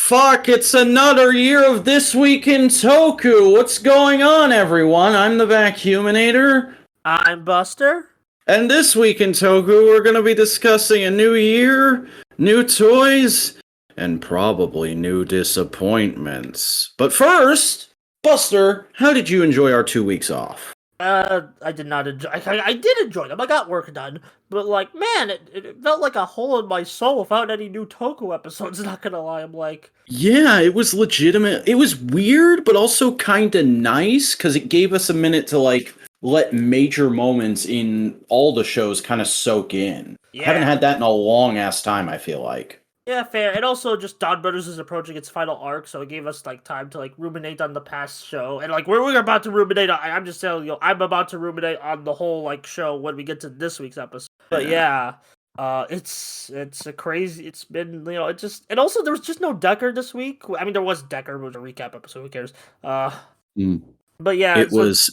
fuck, it's another year of This Week in Toku. What's going on, everyone? I'm the Vacuuminator. I'm Buster. And this week in Toku, we're going to be discussing a new year, new toys, and probably new disappointments. But first, Buster, how did you enjoy our 2 weeks off? I did not enjoy. I did enjoy them. I got work done, but like, man, it felt like a hole in my soul without any new Toku episodes. Not gonna lie, I'm like, yeah, it was legitimate. It was weird, but also kind of nice because it gave us a minute to like let major moments in all the shows kind of soak in. yeah. I haven't had that in a long ass time. I feel like. Yeah, fair. And also, just Dawn Brothers is approaching its final arc, so it gave us like time to like ruminate on the past show, and like we're about to ruminate. I'm just telling you, I'm about to ruminate on the whole like show when we get to this week's episode. But yeah, it's a crazy. It's been and also there was just no Decker this week. I mean, there was Decker, but it was a recap episode. Who cares? But yeah, it was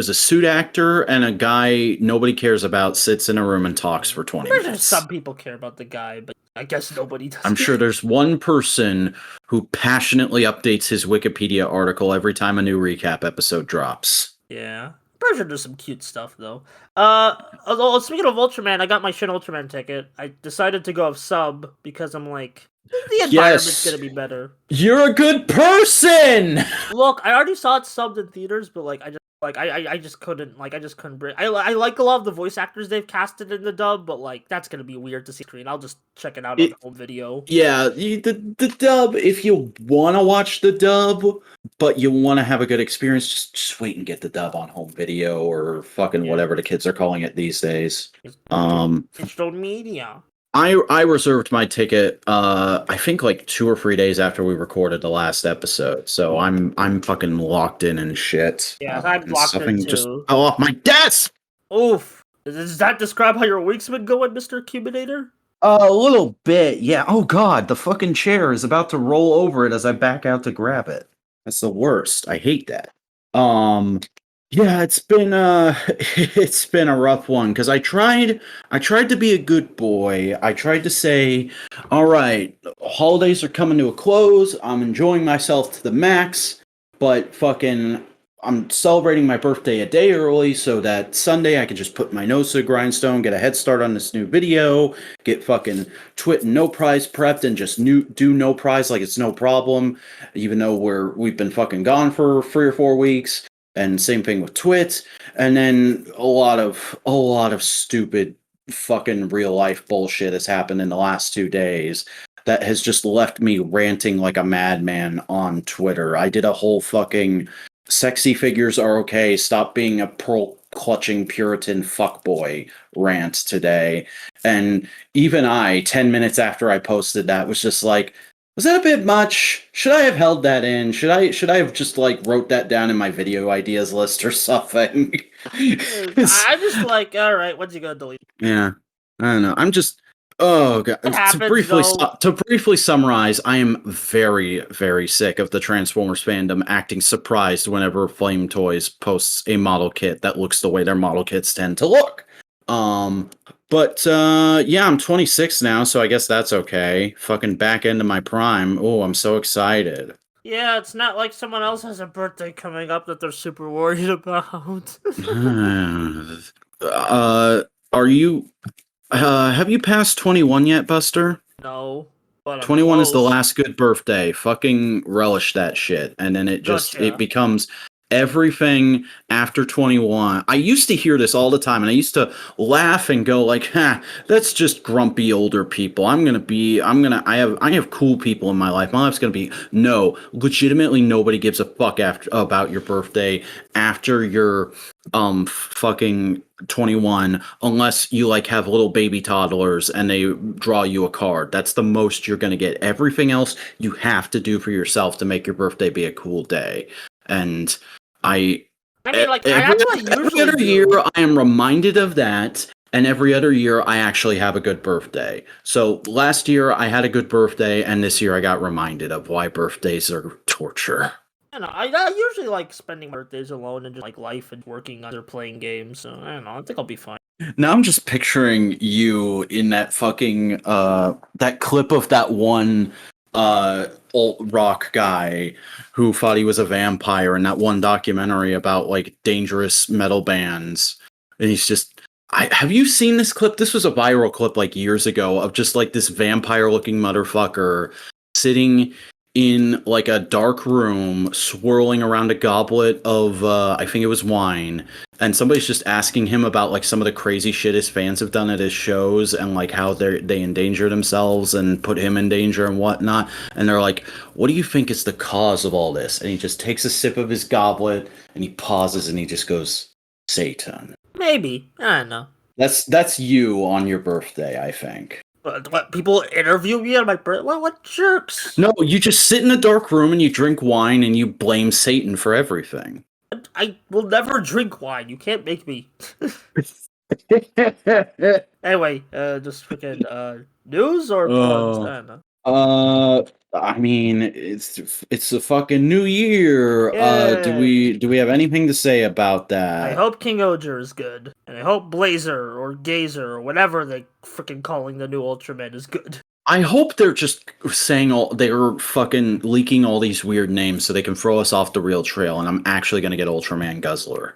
a suit actor and a guy nobody cares about sits in a room and talks for 20 minutes. Some people care about the guy, but I guess nobody does. I'm sure there's one person who passionately updates his Wikipedia article every time a new recap episode drops. Yeah. Pretty sure there's some cute stuff though. Speaking of Ultraman, I got my Shin Ultraman ticket. I decided to go of sub because I'm like, the environment's gonna be better. You're a good person! Look, I already saw it subbed in theaters, but like I just couldn't bring. I like a lot of the voice actors they've casted in the dub, but like that's gonna be weird to see screen. I'll just check it out on home video. Yeah, the dub. If you want to watch the dub, but you want to have a good experience, just wait and get the dub on home video or fucking whatever the kids are calling it these days. Digital media. I reserved my ticket I think like 2 or 3 days after we recorded the last episode, so I'm fucking locked in and shit. Yeah, I'm locked in too. Just fell off my desk. Oof. Does that describe how your week's been going, Mr. Cuminator? A little bit, yeah. Oh god, the fucking chair is about to roll over it as I back out to grab it. That's the worst. I hate that. Yeah, it's been it's been a rough one because I tried to be a good boy. I tried to say, all right, holidays are coming to a close. I'm enjoying myself to the max, but fucking I'm celebrating my birthday a day early so that Sunday I can just put my nose to the grindstone, get a head start on this new video, get fucking TWIT and no prize prepped, and just do no prize like it's no problem, even though we've been fucking gone for 3 or 4 weeks. And same thing with TWIT, and then a lot of stupid fucking real life bullshit has happened in the last 2 days that has just left me ranting like a madman on Twitter. I did a whole fucking sexy figures are okay, stop being a pearl clutching Puritan fuckboy rant today. And even I, 10 minutes after I posted that, was just like, was that a bit much? Should I have held that in? Should I have just like wrote that down in my video ideas list or something? I'm just like, all right, when's he gonna delete? Yeah, I don't know. I'm just god. To briefly summarize, I am very, very sick of the Transformers fandom acting surprised whenever Flame Toys posts a model kit that looks the way their model kits tend to look. But yeah, I'm 26 now, so I guess that's okay. Fucking back into my prime. Oh, I'm so excited. Yeah, it's not like someone else has a birthday coming up that they're super worried about. Are you have you passed 21 yet, Buster? No. But 21 is the last good birthday. Fucking relish that shit. And then it becomes everything after 21. I used to hear this all the time, and I used to laugh and go like, that's just grumpy older people. I have cool people in my life. My life's gonna be no, legitimately nobody gives a fuck about your birthday after you're fucking 21 unless you like have little baby toddlers and they draw you a card. That's the most you're gonna get. Everything else you have to do for yourself to make your birthday be a cool day. And every other year I am reminded of that, and every other year I actually have a good birthday. So last year I had a good birthday, and this year I got reminded of why birthdays are torture. I usually like spending birthdays alone and just like life and working or playing games. So I don't know. I think I'll be fine. Now I'm just picturing you in that fucking that clip of that one alt rock guy who thought he was a vampire in that one documentary about like dangerous metal bands. And he's just have you seen this clip? This was a viral clip like years ago of just like this vampire looking motherfucker sitting in like a dark room swirling around a goblet of I think it was wine, and somebody's just asking him about like some of the crazy shit his fans have done at his shows and like how they endanger themselves and put him in danger and whatnot. And they're like, what do you think is the cause of all this? And he just takes a sip of his goblet and he pauses and he just goes, Satan. Maybe. I don't know. That's you on your birthday, I think. What, people interview me on my birthday? What jerks? No, you just sit in a dark room and you drink wine and you blame Satan for everything. I will never drink wine. You can't make me. Anyway, just freaking news or plugs? I don't know. I mean, it's a fucking new year. Do we have anything to say about that? I hope King Oger is good, and I hope Blazer or Gazer or whatever they freaking calling the new Ultraman is good. I hope they're just saying they're fucking leaking all these weird names so they can throw us off the real trail, and I'm actually gonna get Ultraman Guzzler.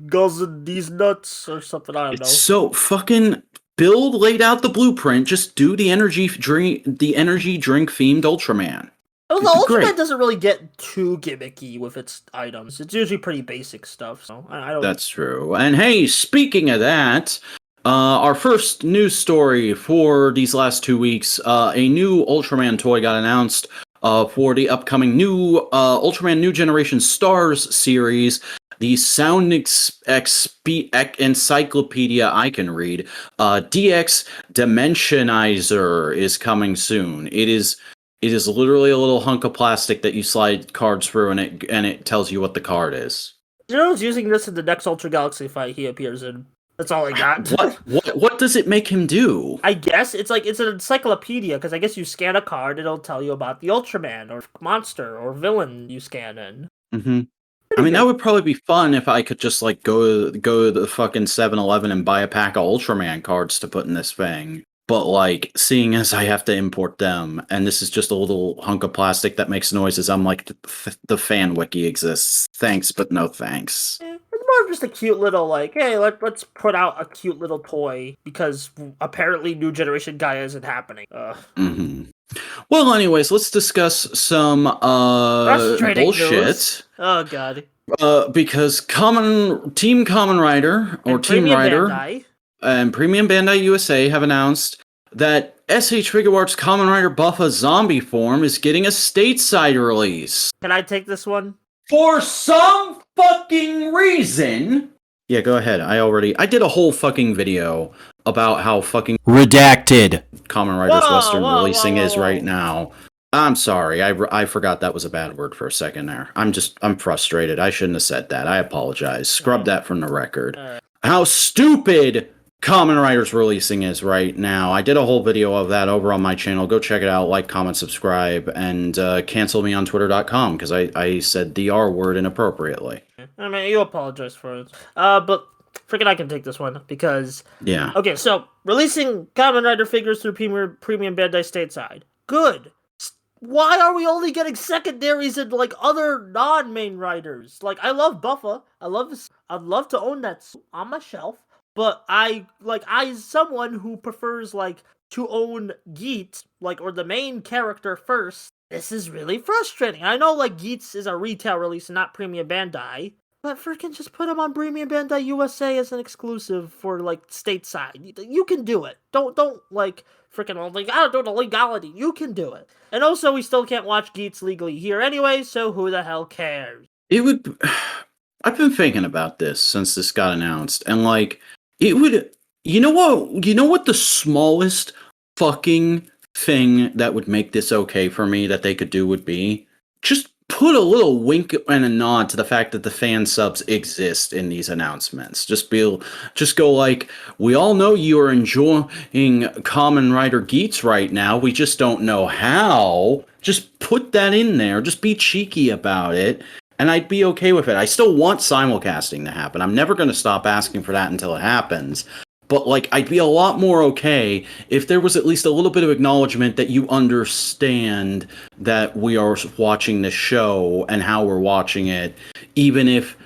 Guzzling these nuts or something. I don't know. So fucking. Build laid out the blueprint. Just do the energy drink themed Ultraman. Well, the Ultraman doesn't really get too gimmicky with its items. It's usually pretty basic stuff. So I don't. That's true. And hey, speaking of that, our first news story for these last 2 weeks, a new Ultraman toy got announced for the upcoming new Ultraman New Generation Stars series. The Sound Encyclopedia I can read. DX Dimensionizer is coming soon. It is literally a little hunk of plastic that you slide cards through, and it tells you what the card is. You know, who's using this in the next Ultra Galaxy fight he appears in? That's all I got. What does it make him do? I guess it's an encyclopedia, because I guess you scan a card, it'll tell you about the Ultraman or monster or villain you scan in. Mm-hmm. I mean, that would probably be fun if I could just like go to the fucking 7-Eleven and buy a pack of Ultraman cards to put in this thing. But like, seeing as I have to import them, and this is just a little hunk of plastic that makes noises, I'm like, the fan wiki exists. Thanks, but no thanks. It's more of just a cute little like, hey, let's put out a cute little toy because apparently New Generation Gaia isn't happening. Mm-hmm. Well, anyways, let's discuss some bullshit. News. Oh god. Because Team Kamen Rider or Team Rider and Premium Bandai USA have announced that SH Figuarts Kamen Rider Buffa zombie form is getting a stateside release. Can I take this one? For some fucking reason. Yeah, go ahead. I did a whole fucking video about how fucking redacted Kamen Rider's Western releasing is right now. I'm sorry. I forgot that was a bad word for a second there. I'm frustrated. I shouldn't have said that. I apologize. Scrub that from the record. How stupid Kamen Rider's releasing is right now. I did a whole video of that over on my channel. Go check it out. Like, comment, subscribe, and cancel me on twitter.com because I said the R word inappropriately. I mean, you apologize for it. But freaking I can take this one because... Yeah. Okay, so releasing Kamen Rider figures through Premium Bandai stateside. Good. Why are we only getting secondaries and like other non-main riders? Like, I love Buffa. I'd love to own that on my shelf. But I someone who prefers like to own Geats, like, or the main character first. This is really frustrating. I know like Geats is a retail release and not Premium Bandai. But freaking just put them on Premium Bandai USA as an exclusive for like stateside. You can do it. Don't like freaking like I don't know the legality. You can do it. And also we still can't watch Geats legally here anyway, so who the hell cares? I've been thinking about this since this got announced, and like it would you know what the smallest fucking thing that would make this okay for me that they could do would be? Just put a little wink and a nod to the fact that the fan subs exist in these announcements. Just go like, we all know you are enjoying Kamen Rider Geats right now. We just don't know how. Just put that in there. Just be cheeky about it. And I'd be okay with it. I still want simulcasting to happen. I'm never going to stop asking for that until it happens. But like, I'd be a lot more okay if there was at least a little bit of acknowledgement that you understand that we are watching the show and how we're watching it, even if,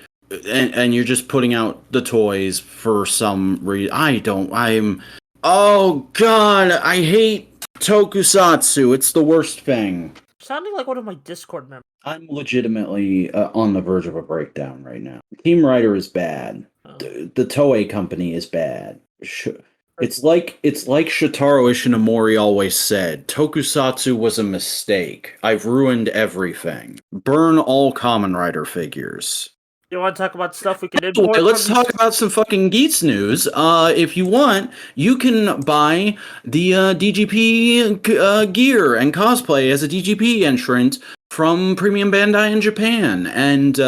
and you're just putting out the toys for some reason. Oh god, I hate tokusatsu. It's the worst thing. Sounding like one of my Discord members. I'm legitimately on the verge of a breakdown right now. Team Rider is bad. The Toei company is bad. It's like Shotaro Ishinomori always said, Tokusatsu was a mistake. I've ruined everything. Burn all Kamen Rider figures. You want to talk about stuff we can import? Okay, let's talk about some fucking Geats news. If you want, you can buy the DGP gear and cosplay as a DGP entrant from Premium Bandai in Japan. And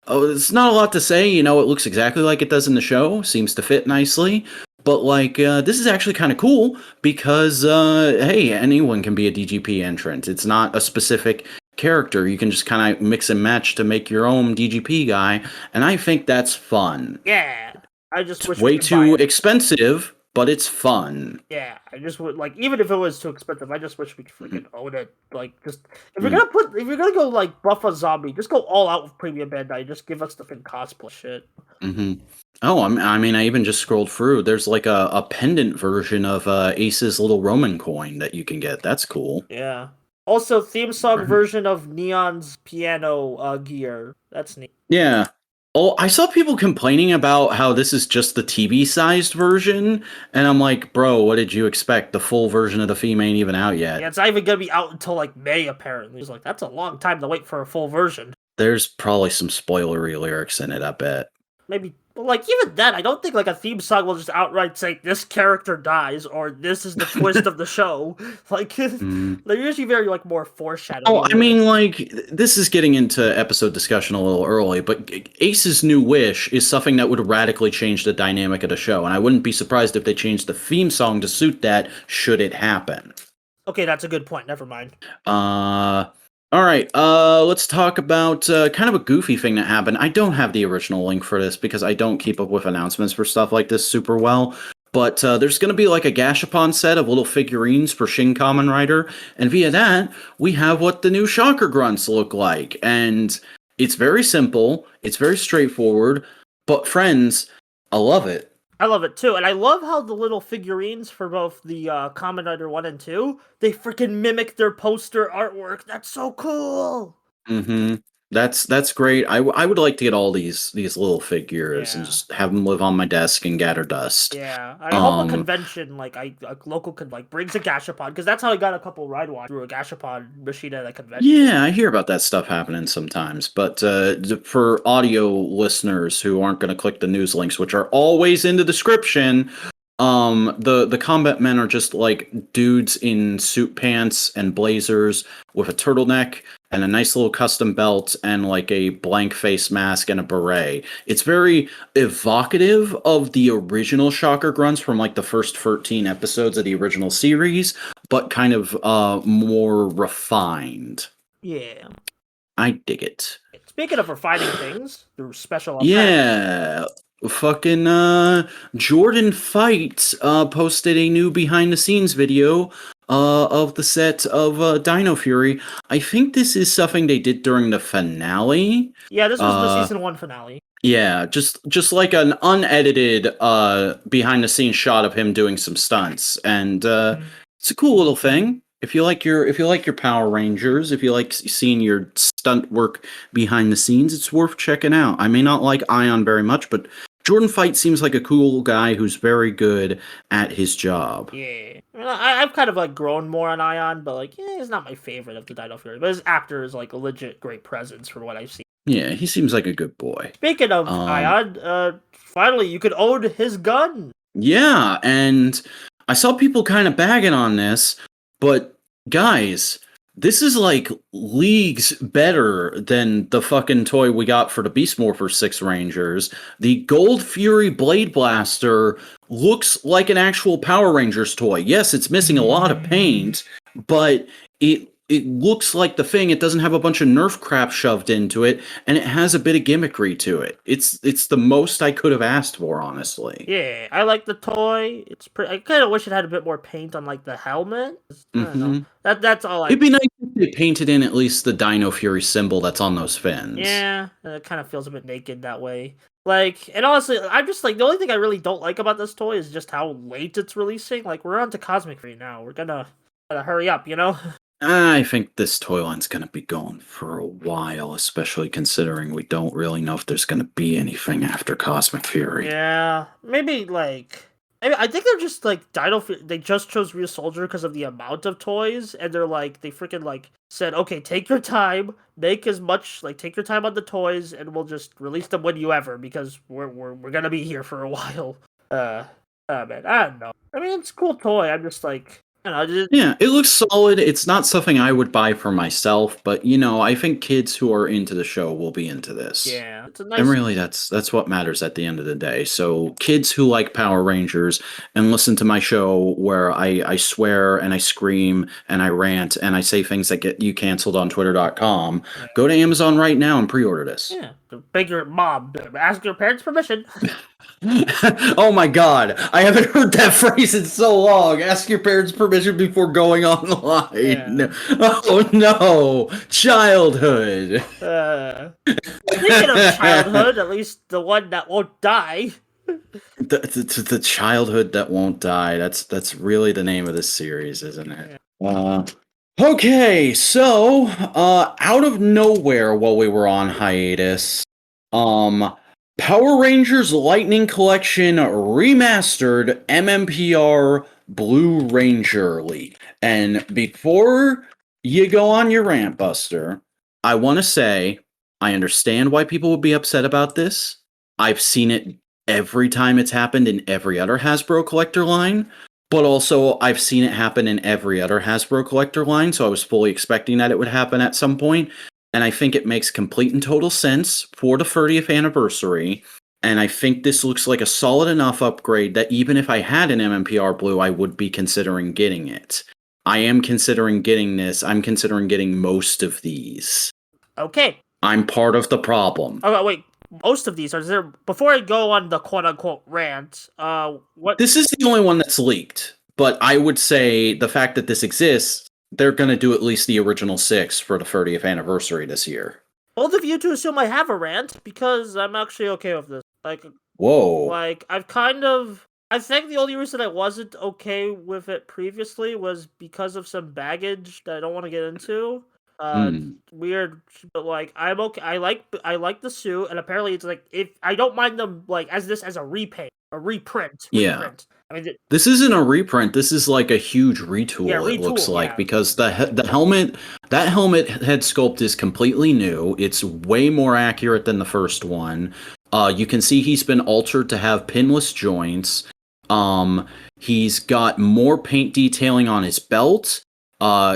it's not a lot to say. You know, it looks exactly like it does in the show. Seems to fit nicely. But, like, this is actually kind of cool because, hey, anyone can be a DGP entrant. It's not a specific character. You can just kind of mix and match to make your own DGP guy, and I think that's fun. Yeah, I just wish it's way too expensive, but it's fun. Yeah, I just would like, even if it was too expensive, I just wish we could freaking own it. Like, just if you're gonna go like Buffa Zombie, just go all out with Premium Bandai. Just give us the fin cosplay shit. Oh, I mean, I even just scrolled through. There's like a pendant version of Ace's little Roman coin that you can get. That's cool. Yeah. Also, theme song version of Neon's piano gear. That's neat. Yeah. Oh, I saw people complaining about how this is just the TV-sized version, and I'm like, bro, what did you expect? The full version of the theme ain't even out yet. Yeah, it's not even gonna be out until like May, apparently. It's like, that's a long time to wait for a full version. There's probably some spoilery lyrics in it, I bet. Maybe, but like, even then, I don't think like a theme song will just outright say this character dies or this is the twist of the show. Like, they're usually very like more foreshadowing. Oh, I mean, like, this is getting into episode discussion a little early, but Ace's New Wish is something that would radically change the dynamic of the show, and I wouldn't be surprised if they changed the theme song to suit that, should it happen. Okay, that's a good point. Never mind. All right, let's talk about kind of a goofy thing that happened. I don't have the original link for this because I don't keep up with announcements for stuff like this super well. But there's going to be like a Gashapon set of little figurines for Shin Kamen Rider. And via that, we have what the new Shocker Grunts look like. And it's very simple. It's very straightforward. But friends, I love it. I love it too, and I love how the little figurines for both the Kamen Rider 1 and 2, they freaking mimic their poster artwork. That's so cool! That's great. I would like to get all these little figures and just have them live on my desk and gather dust. Yeah, I hope a convention, like, a local brings a Gashapon, because that's how I got a couple Ride Watch through a Gashapon machine at a convention. Yeah, I hear about that stuff happening sometimes, but for audio listeners who aren't going to click the news links, which are always in the description, the combat men are just like dudes in suit pants and blazers with a turtleneck and a nice little custom belt and like a blank face mask and a beret. It's very evocative of the original Shocker Grunts from like the first 13 episodes of the original series, but kind of more refined. Yeah. I dig it. Speaking of refining things through special effects. Yeah. Fucking Jordan Fite posted a new behind the scenes video of the set of Dino Fury. I think this is something they did during the finale. Yeah, this was the season 1 finale. Yeah, just like an unedited behind the scenes shot of him doing some stunts, and it's a cool little thing. If you like your Power Rangers, if you like seeing your stunt work behind the scenes, it's worth checking out. I may not like Ion very much, but Jordan Fite seems like a cool guy who's very good at his job. Yeah. I've kind of like grown more on Ion, but like, he's not my favorite of the Dino Fury. But his actor is like a legit great presence from what I've seen. Yeah, he seems like a good boy. Speaking of Ion, finally you could own his gun. Yeah, and I saw people kind of bagging on this, but guys, this is like leagues better than the fucking toy we got for the Beast Morpher 6 Rangers. The Gold Fury Blade Blaster looks like an actual Power Rangers toy. Yes, it's missing a lot of paint, but it it looks like the thing. It doesn't have a bunch of Nerf crap shoved into it, and it has a bit of gimmickry to it. It's the most I could have asked for, honestly. Yeah, I like the toy. It's pretty. I kind of wish it had a bit more paint on like the helmet. I don't know. That's all. It'd be nice if they painted in at least the Dino Fury symbol that's on those fins. Yeah, it kind of feels a bit naked that way. Like, and honestly, I'm just like, the only thing I really don't like about this toy is just how late it's releasing. Like, we're on to Cosmic Free now. We're gotta hurry up, you know? I think this toy line's gonna be going for a while, especially considering we don't really know if there's gonna be anything after Cosmic Fury. Yeah, maybe like... I think they're just like they just chose Real Soldier because of the amount of toys, and they're like they freaking like said, okay, take your time, make as much take your time on the toys, and we'll just release them when you ever because we're gonna be here for a while. Man, I don't know. I mean, it's a cool toy. I'm just like, yeah, it looks solid. It's not something I would buy for myself, but I think kids who are into the show will be into this. Yeah, it's a nice. And really, that's what matters at the end of the day. So kids who like Power Rangers and listen to my show where I swear and I scream and I rant and I say things that get you canceled on Twitter.com, go to Amazon right now and pre-order this. Yeah, beg your mom, ask your parents' permission. Oh my god, I haven't heard that phrase in so long. Ask your parents' permission before going online. Yeah. Oh no, childhood. Speaking of childhood, at least the one that won't die. The childhood that won't die. That's really the name of this series, isn't it? Yeah. Okay, so out of nowhere while we were on hiatus, Power Rangers Lightning Collection Remastered MMPR Blue Ranger leak. And before you go on your rant, Buster, I want to say I understand why people would be upset about this. I've seen it every time it's happened in every other Hasbro collector line, but also I've seen it happen in every other Hasbro collector line, so I was fully expecting that it would happen at some point. And I think it makes complete and total sense for the 30th anniversary. And I think this looks like a solid enough upgrade that even if I had an MMPR Blue, I would be considering getting it. I am considering getting this. I'm considering getting most of these. Okay. I'm part of the problem. Oh, wait. Most of these are there. Before I go on the quote-unquote rant, what... This is the only one that's leaked. But I would say the fact that this exists, they're going to do at least the original 6 for the 30th anniversary this year. Both of you to assume I have a rant, because I'm actually okay with this. Whoa. I think the only reason I wasn't okay with it previously was because of some baggage that I don't want to get into. Weird, but I'm okay. I like the suit, and apparently it's if I don't mind them as a reprint. Yeah. I mean, this isn't a reprint. This is a huge retool. It looks like because the helmet head sculpt is completely new. It's way more accurate than the first one. You can see he's been altered to have pinless joints. He's got more paint detailing on his belt.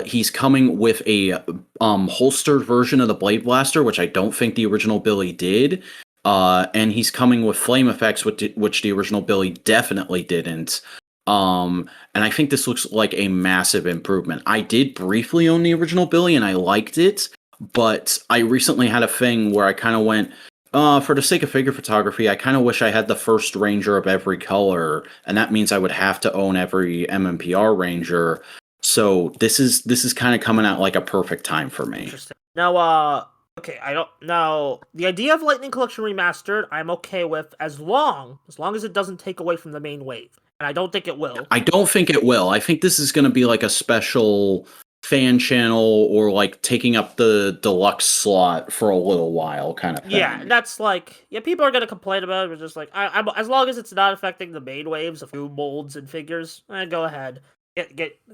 He's coming with a holstered version of the Blade Blaster, which I don't think the original Billy did. And he's coming with flame effects, which the original Billy definitely didn't. And I think this looks like a massive improvement. I did briefly own the original Billy, and I liked it, but I recently had a thing where I kind of went, for the sake of figure photography, I kind of wish I had the first Ranger of every color, and that means I would have to own every MMPR Ranger. So this is kind of coming out like a perfect time for me. Interesting. Now, okay, the idea of Lightning Collection Remastered, I'm okay with as long as it doesn't take away from the main wave. And I don't think it will. I don't think it will. I think this is going to be a special fan channel or taking up the deluxe slot for a little while kind of thing. Yeah, that's people are going to complain about it, but just I'm as long as it's not affecting the main waves of new molds and figures, go ahead.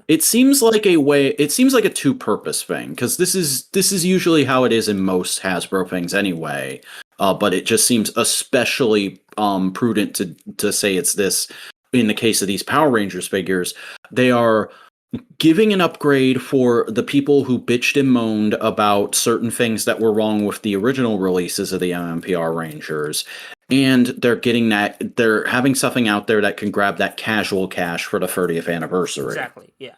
It seems like a two-purpose thing, because this is usually how it is in most Hasbro things anyway. But it just seems especially prudent to say it's this in the case of these Power Rangers figures. They are giving an upgrade for the people who bitched and moaned about certain things that were wrong with the original releases of the MMPR Rangers. And they're having something out there that can grab that casual cash for the 30th anniversary. Exactly, yeah.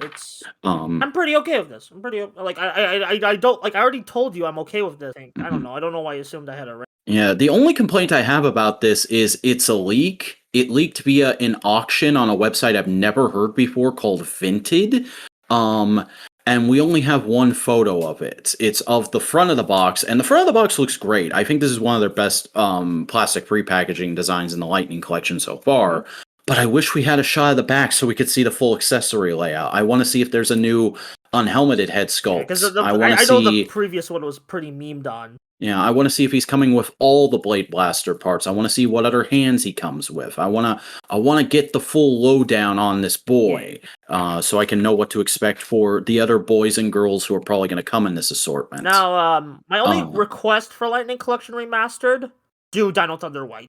It's Um, I'm pretty okay with this. I'm pretty like I don't like I already told you I'm okay with this thing. I don't mhm. know. I don't know why you assumed I had a Yeah, the only complaint I have about this is it's a leak. It leaked via an auction on a website I've never heard before called Vinted. Um, and we only have one photo of it. It's of the front of the box, and the front of the box looks great. I think this is one of their best plastic-free packaging designs in the Lightning collection so far. But I wish we had a shot of the back so we could see the full accessory layout. I want to see if there's a new unhelmeted head because sculpt. I want to I know the see. previous one was pretty memed on. Yeah, I want to see if he's coming with all the Blade Blaster parts. I want to see what other hands he comes with. I want to get the full lowdown on this boy, so I can know what to expect for the other boys and girls who are probably going to come in this assortment. Now, my only request for Lightning Collection Remastered, do Dino Thunder White.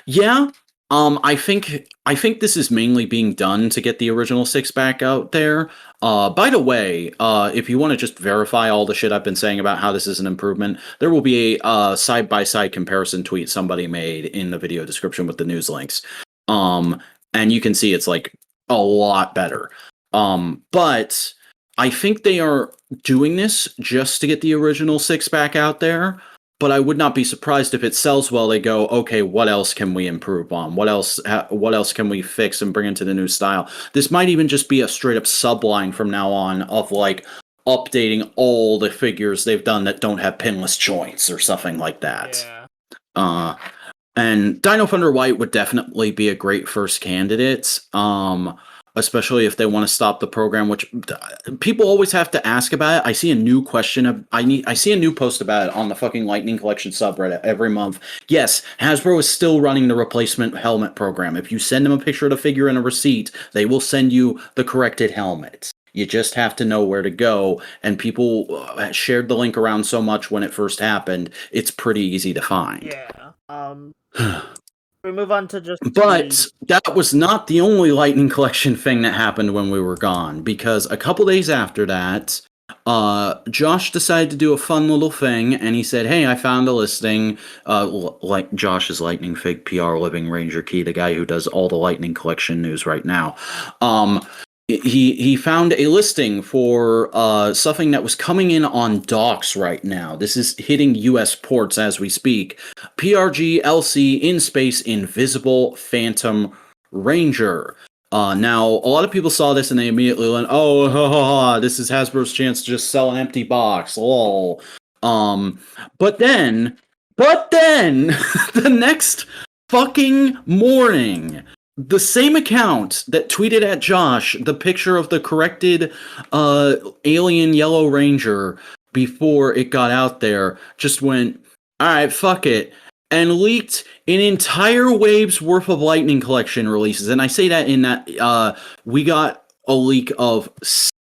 Yeah, I think this is mainly being done to get the original 6 back out there. By the way, if you want to just verify all the shit I've been saying about how this is an improvement, there will be a side-by-side comparison tweet somebody made in the video description with the news links. And you can see it's like a lot better. But I think they are doing this just to get the original 6 back out there. But I would not be surprised if it sells well. They go, okay, what else can we improve on? What else can we fix and bring into the new style? This might even just be a straight up subline from now on of like updating all the figures they've done that don't have pinless joints or something like that. Yeah. And Dino Thunder White would definitely be a great first candidate. Especially if they want to stop the program, which people always have to ask about it. I see a new question I see a new post about it on the fucking Lightning Collection subreddit every month. Yes, Hasbro is still running the replacement helmet program. If you send them a picture of the figure and a receipt, they will send you the corrected helmet. You just have to know where to go, and people shared the link around so much when it first happened, it's pretty easy to find. Yeah. We move on to just. But that was not the only Lightning Collection thing that happened when we were gone, because a couple days after that, Josh decided to do a fun little thing, and he said, hey, I found a listing, like Josh's Lightning Fig PR Living Ranger Key, the guy who does all the Lightning Collection news right now. He found a listing for something that was coming in on docks right now. This is hitting U.S. ports as we speak. PRG LC in space Invisible Phantom Ranger. Now, a lot of people saw this and they immediately went, oh, this is Hasbro's chance to just sell an empty box. Lol. But then, the next fucking morning, the same account that tweeted at Josh the picture of the corrected alien Yellow Ranger before it got out there just went, alright, fuck it, and leaked an entire wave's worth of Lightning Collection releases. And I say that in that we got a leak of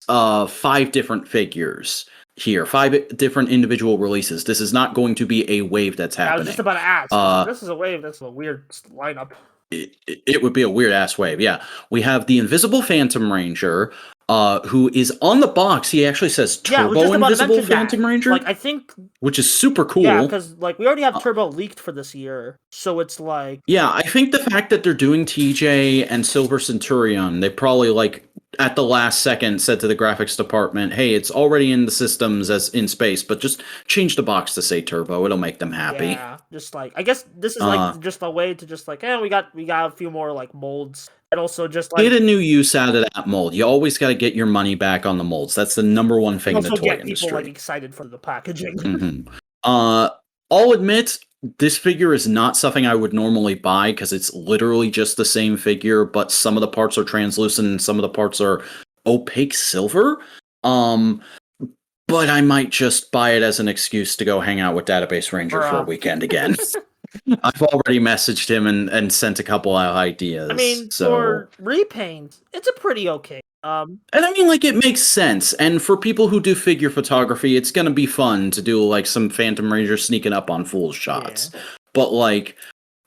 5 different figures here, 5 different individual releases. This is not going to be a wave that's happening. I was just about to ask. This is a wave. That's a weird lineup. It would be a weird ass wave. Yeah, we have the Invisible Phantom Ranger, who is on the box. He actually says Turbo Invisible Phantom Ranger. Like, I think, which is super cool. Yeah, because like we already have Turbo leaked for this year, so it's like. Yeah, I think the fact that they're doing TJ and Silver Centurion, they probably like at the last second said to the graphics department, "Hey, it's already in the systems as in space, but just change the box to say Turbo. It'll make them happy." Yeah, just like I guess this is like just a way to just like, we got a few more like molds, and also just like get a new use out of that mold. You always got to get your money back on the molds. That's the number one thing in the toy industry. People like excited for the packaging. Mm-hmm. I'll admit, this figure is not something I would normally buy because it's literally just the same figure, but some of the parts are translucent and some of the parts are opaque silver. But I might just buy it as an excuse to go hang out with Database Ranger for a weekend again. I've already messaged him and sent a couple of ideas. I mean, for repaint, it's a pretty okay. And I mean, like, it makes sense. And for people who do figure photography, it's gonna be fun to do like some Phantom Ranger sneaking up on fool shots. Yeah. But like,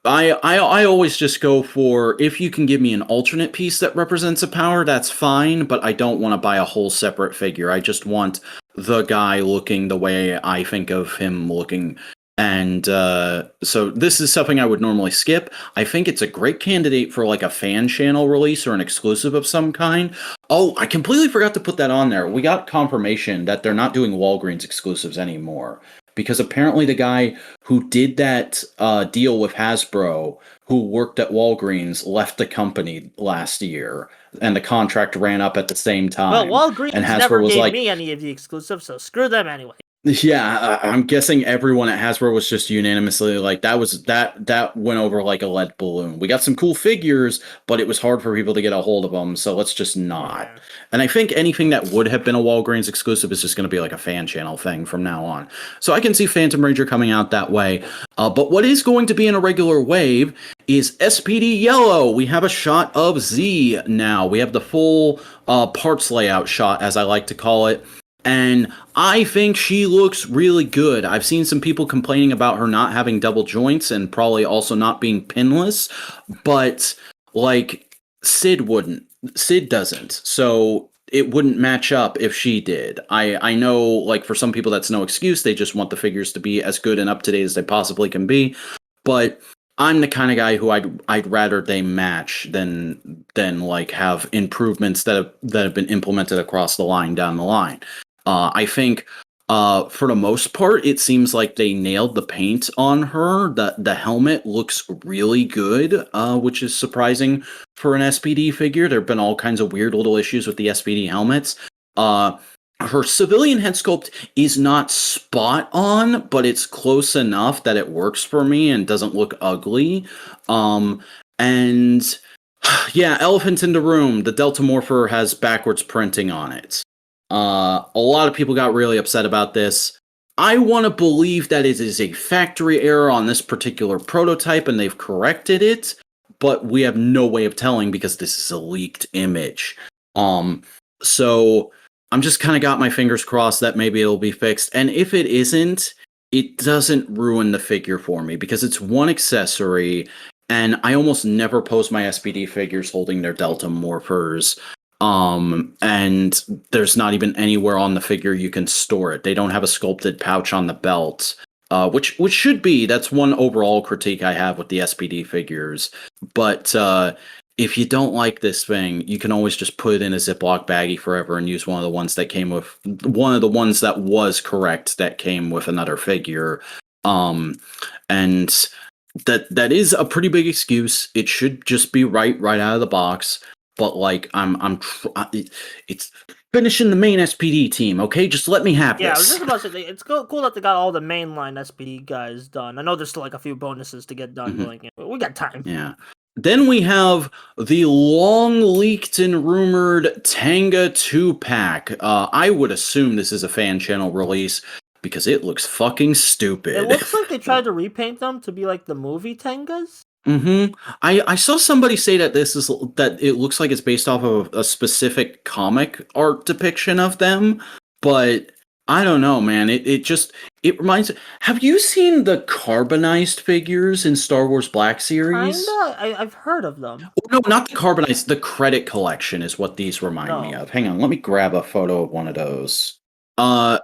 I always just go for, if you can give me an alternate piece that represents a power, that's fine. But I don't want to buy a whole separate figure. I just want the guy looking the way I think of him looking And so this is something I would normally skip. I think it's a great candidate for like a fan channel release or an exclusive of some kind. Oh, I completely forgot to put that on there. We got confirmation that they're not doing Walgreens exclusives anymore. Because apparently the guy who did that deal with Hasbro, who worked at Walgreens, left the company last year. And the contract ran up at the same time. Well, And Walgreens Hasbro never was gave like, me any of the exclusives, so screw them anyway. yeah, I'm guessing everyone at Hasbro was just unanimously like that went over like a lead balloon. We got some cool figures, but it was hard for people to get a hold of them, so let's just not. Yeah. And I think anything that would have been a Walgreens exclusive is just going to be like a fan channel thing from now on. So I can see Phantom Ranger coming out that way. But what is going to be in a regular wave is SPD Yellow. We have a shot of Z now. We have the full parts layout shot, as I like to call it. And I think she looks really good. I've seen some people complaining about her not having double joints and probably also not being pinless, but like Sid wouldn't. Sid doesn't. So it wouldn't match up if she did. I know like for some people that's no excuse. They just want the figures to be as good and up to date as they possibly can be. But I'm the kind of guy who I'd rather they match than like have improvements that have been implemented across the line down the line. I think for the most part, it seems like they nailed the paint on her. The helmet looks really good, which is surprising for an SPD figure. There have been all kinds of weird little issues with the SPD helmets. Her civilian head sculpt is not spot on, but it's close enough that it works for me and doesn't look ugly. And yeah, elephant in the room. The Delta Morpher has backwards printing on it. A lot of people got really upset about this. I want to believe that it is a factory error on this particular prototype and they've corrected it, but we have no way of telling because this is a leaked image. So I'm just kind of got my fingers crossed that maybe it'll be fixed. And if it isn't, it doesn't ruin the figure for me because it's one accessory and I almost never post my SPD figures holding their Delta Morphers. And there's not even anywhere on the figure you can store it. They don't have a sculpted pouch on the belt, which should be. That's one overall critique I have with the SPD figures. But if you don't like this thing, you can always just put it in a Ziploc baggie forever and use one of the ones that came with one of the ones that was correct that came with another figure. And that is a pretty big excuse. It should just be right out of the box. But like it's finishing the main SPD team, okay? Just let me have Yeah, I was this. just about to say it's cool that they got all the mainline SPD guys done. I know there's still like a few bonuses to get done, but like, we got time. Yeah. Then we have the long leaked and rumored Tanga 2-pack. I would assume this is a fan channel release because it looks fucking stupid. It looks like they tried to repaint them to be like the movie Tengas. I saw somebody say that that it looks like it's based off of a specific comic art depiction of them, but I don't know, man. It reminds. Have you seen the carbonized figures in Star Wars Black Series? Kinda. I've heard of them. Oh, no, not the carbonized. The credit collection is what these remind me of. Hang on, let me grab a photo of one of those. Are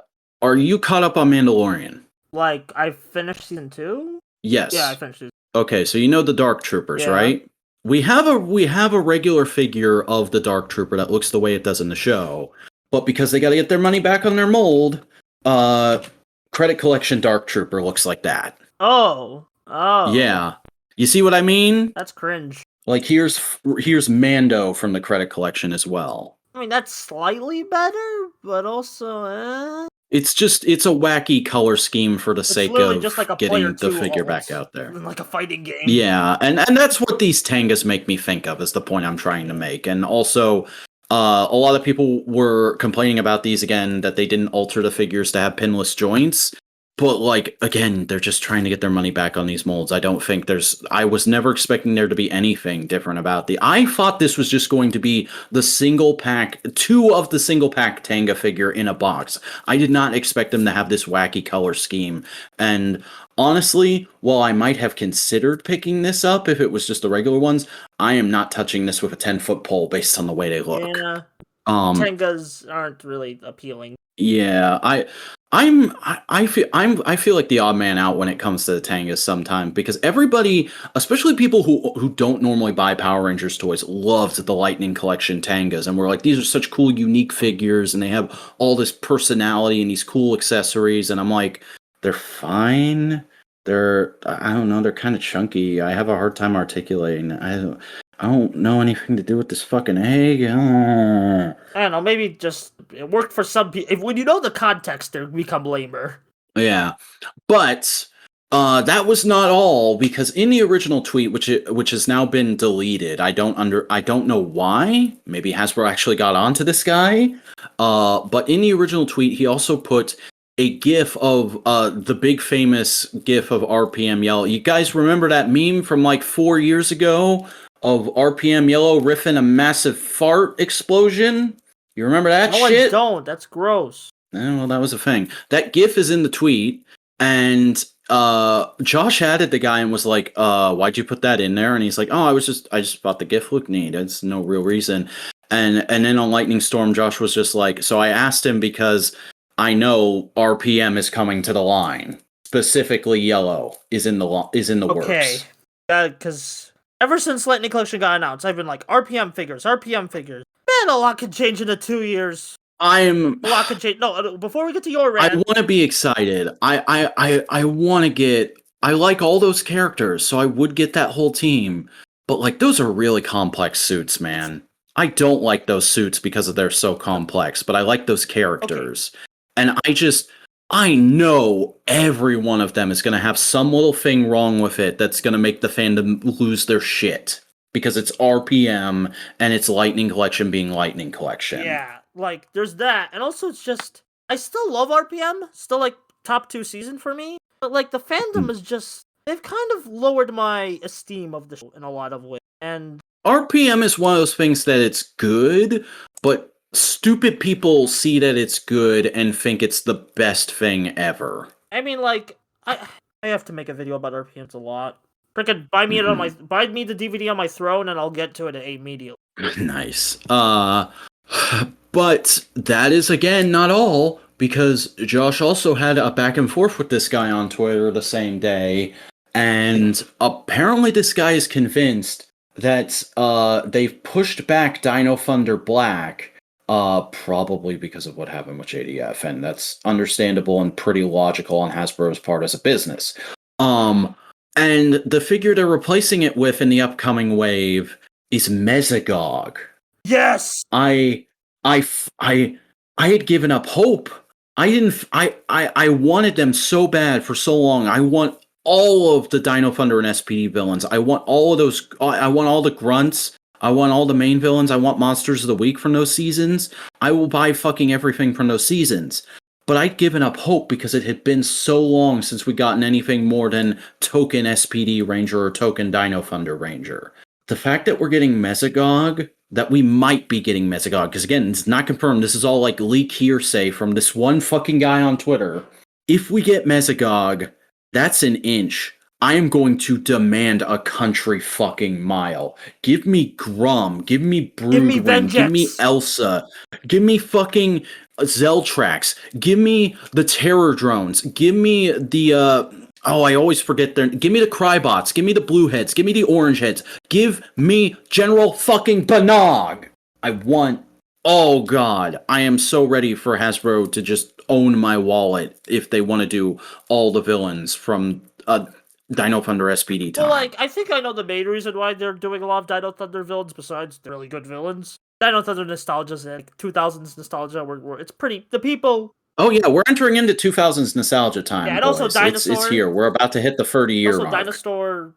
you caught up on Mandalorian? Like I finished season 2? Yes. Yeah, I finished season. Okay, so you know the Dark Troopers, right? We have a regular figure of the Dark Trooper that looks the way it does in the show, but because they got to get their money back on their mold, credit collection Dark Trooper looks like that. Oh. Yeah, you see what I mean? That's cringe. Like here's Mando from the credit collection as well. I mean, that's slightly better, but also, It's a wacky color scheme for the sake of just like a getting the figure back out there. Like a fighting game. Yeah, and that's what these Tangas make me think of, is the point I'm trying to make. And also, a lot of people were complaining about these again, that they didn't alter the figures to have pinless joints. But, like, again, they're just trying to get their money back on these molds. I was never expecting there to be anything different about I thought this was just going to be the single pack, 2 of the single pack Tanga figure in a box. I did not expect them to have this wacky color scheme. And honestly, while I might have considered picking this up if it was just the regular ones, I am not touching this with a 10-foot pole based on the way they look. Yeah. Tangas aren't really appealing. Yeah, I feel like the odd man out when it comes to the Tangas sometimes because everybody, especially people who don't normally buy Power Rangers toys, loved the Lightning Collection Tangas, and we're like, these are such cool, unique figures, and they have all this personality and these cool accessories, and I'm like, they're fine. I don't know, they're kind of chunky. I have a hard time articulating. I don't know anything to do with this fucking egg. I don't know, maybe just it worked for some people. When you know the context, they become lamer. Yeah, but that was not all because in the original tweet, which has now been deleted, I don't know why. Maybe Hasbro actually got onto this guy. But in the original tweet, he also put a GIF of the big famous GIF of RPM Yellow. You guys remember that meme from like 4 years ago of RPM Yellow riffing a massive fart explosion? You remember that shit? No, I don't. That's gross. Well, that was a thing. That GIF is in the tweet, and Josh added the guy and was like, why'd you put that in there? And he's like, oh, I just thought the GIF looked neat. It's no real reason. And then on Lightning Storm, Josh was just like, so I asked him because I know RPM is coming to the line. Specifically, Yellow is in the works. Okay, because ever since Lightning Collection got announced, I've been like, RPM figures. Man, a lot can change in 2 years. A lot can change. No, before we get to your rant, I want to be excited. I want to get. I like all those characters, so I would get that whole team. But like, those are really complex suits, man. I don't like those suits because they're so complex, but I like those characters. Okay. And I know every one of them is going to have some little thing wrong with it that's going to make the fandom lose their shit. Because it's RPM and it's Lightning Collection being Lightning Collection. Yeah, like, there's that. And also, it's just, I still love RPM. Still, like, top 2 season for me. But, like, the fandom is just, they've kind of lowered my esteem of the show in a lot of ways. And RPM is one of those things that it's good, but stupid people see that it's good and think it's the best thing ever. I mean, like, I have to make a video about RPMs a lot. Freaking buy me the DVD on my throne, and I'll get to it immediately. Nice. But that is again not all, because Josh also had a back and forth with this guy on Twitter the same day, and apparently this guy is convinced that they've pushed back Dino Thunder Black, probably because of what happened with JDF, and that's understandable and pretty logical on Hasbro's part as a business. And the figure they're replacing it with in the upcoming wave is Mesogog. Yes! I had given up hope. I wanted them so bad for so long. I want all of the Dino Thunder and SPD villains. I want all of those. I want all the grunts. I want all the main villains. I want Monsters of the Week from those seasons. I will buy fucking everything from those seasons. But I'd given up hope because it had been so long since we'd gotten anything more than token SPD Ranger or token Dino Thunder Ranger. The fact that we're getting Mesogog, that we might be getting Mesogog, because again, it's not confirmed. This is all like leak hearsay from this one fucking guy on Twitter. If we get Mesogog, that's an inch. I am going to demand a country fucking mile. Give me Grum. Give me Broodwing. Give me Elsa. Give me fucking Zeltrax. Give me the Terror Drones. Give me the, I always forget their, give me the Crybots. Give me the Blue Heads. Give me the Orange Heads. Give me General fucking Banog. Oh god. I am so ready for Hasbro to just own my wallet if they want to do all the villains from, Dino Thunder SPD time. Well, like, I think I know the main reason why they're doing a lot of Dino Thunder villains besides the really good villains. Dino Thunder nostalgia is like 2000s nostalgia where it's pretty, the people... Oh yeah, we're entering into 2000s nostalgia time. Yeah, and boys. also Dinosaur. It's here. We're about to hit the 30-year mark. Also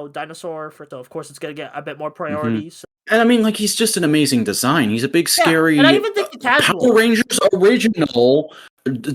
Dinosaur, so of course it's going to get a bit more priority. Mm-hmm. So. And I mean, like, he's just an amazing design. He's a big, scary... and I even think the casual... Power Rangers original...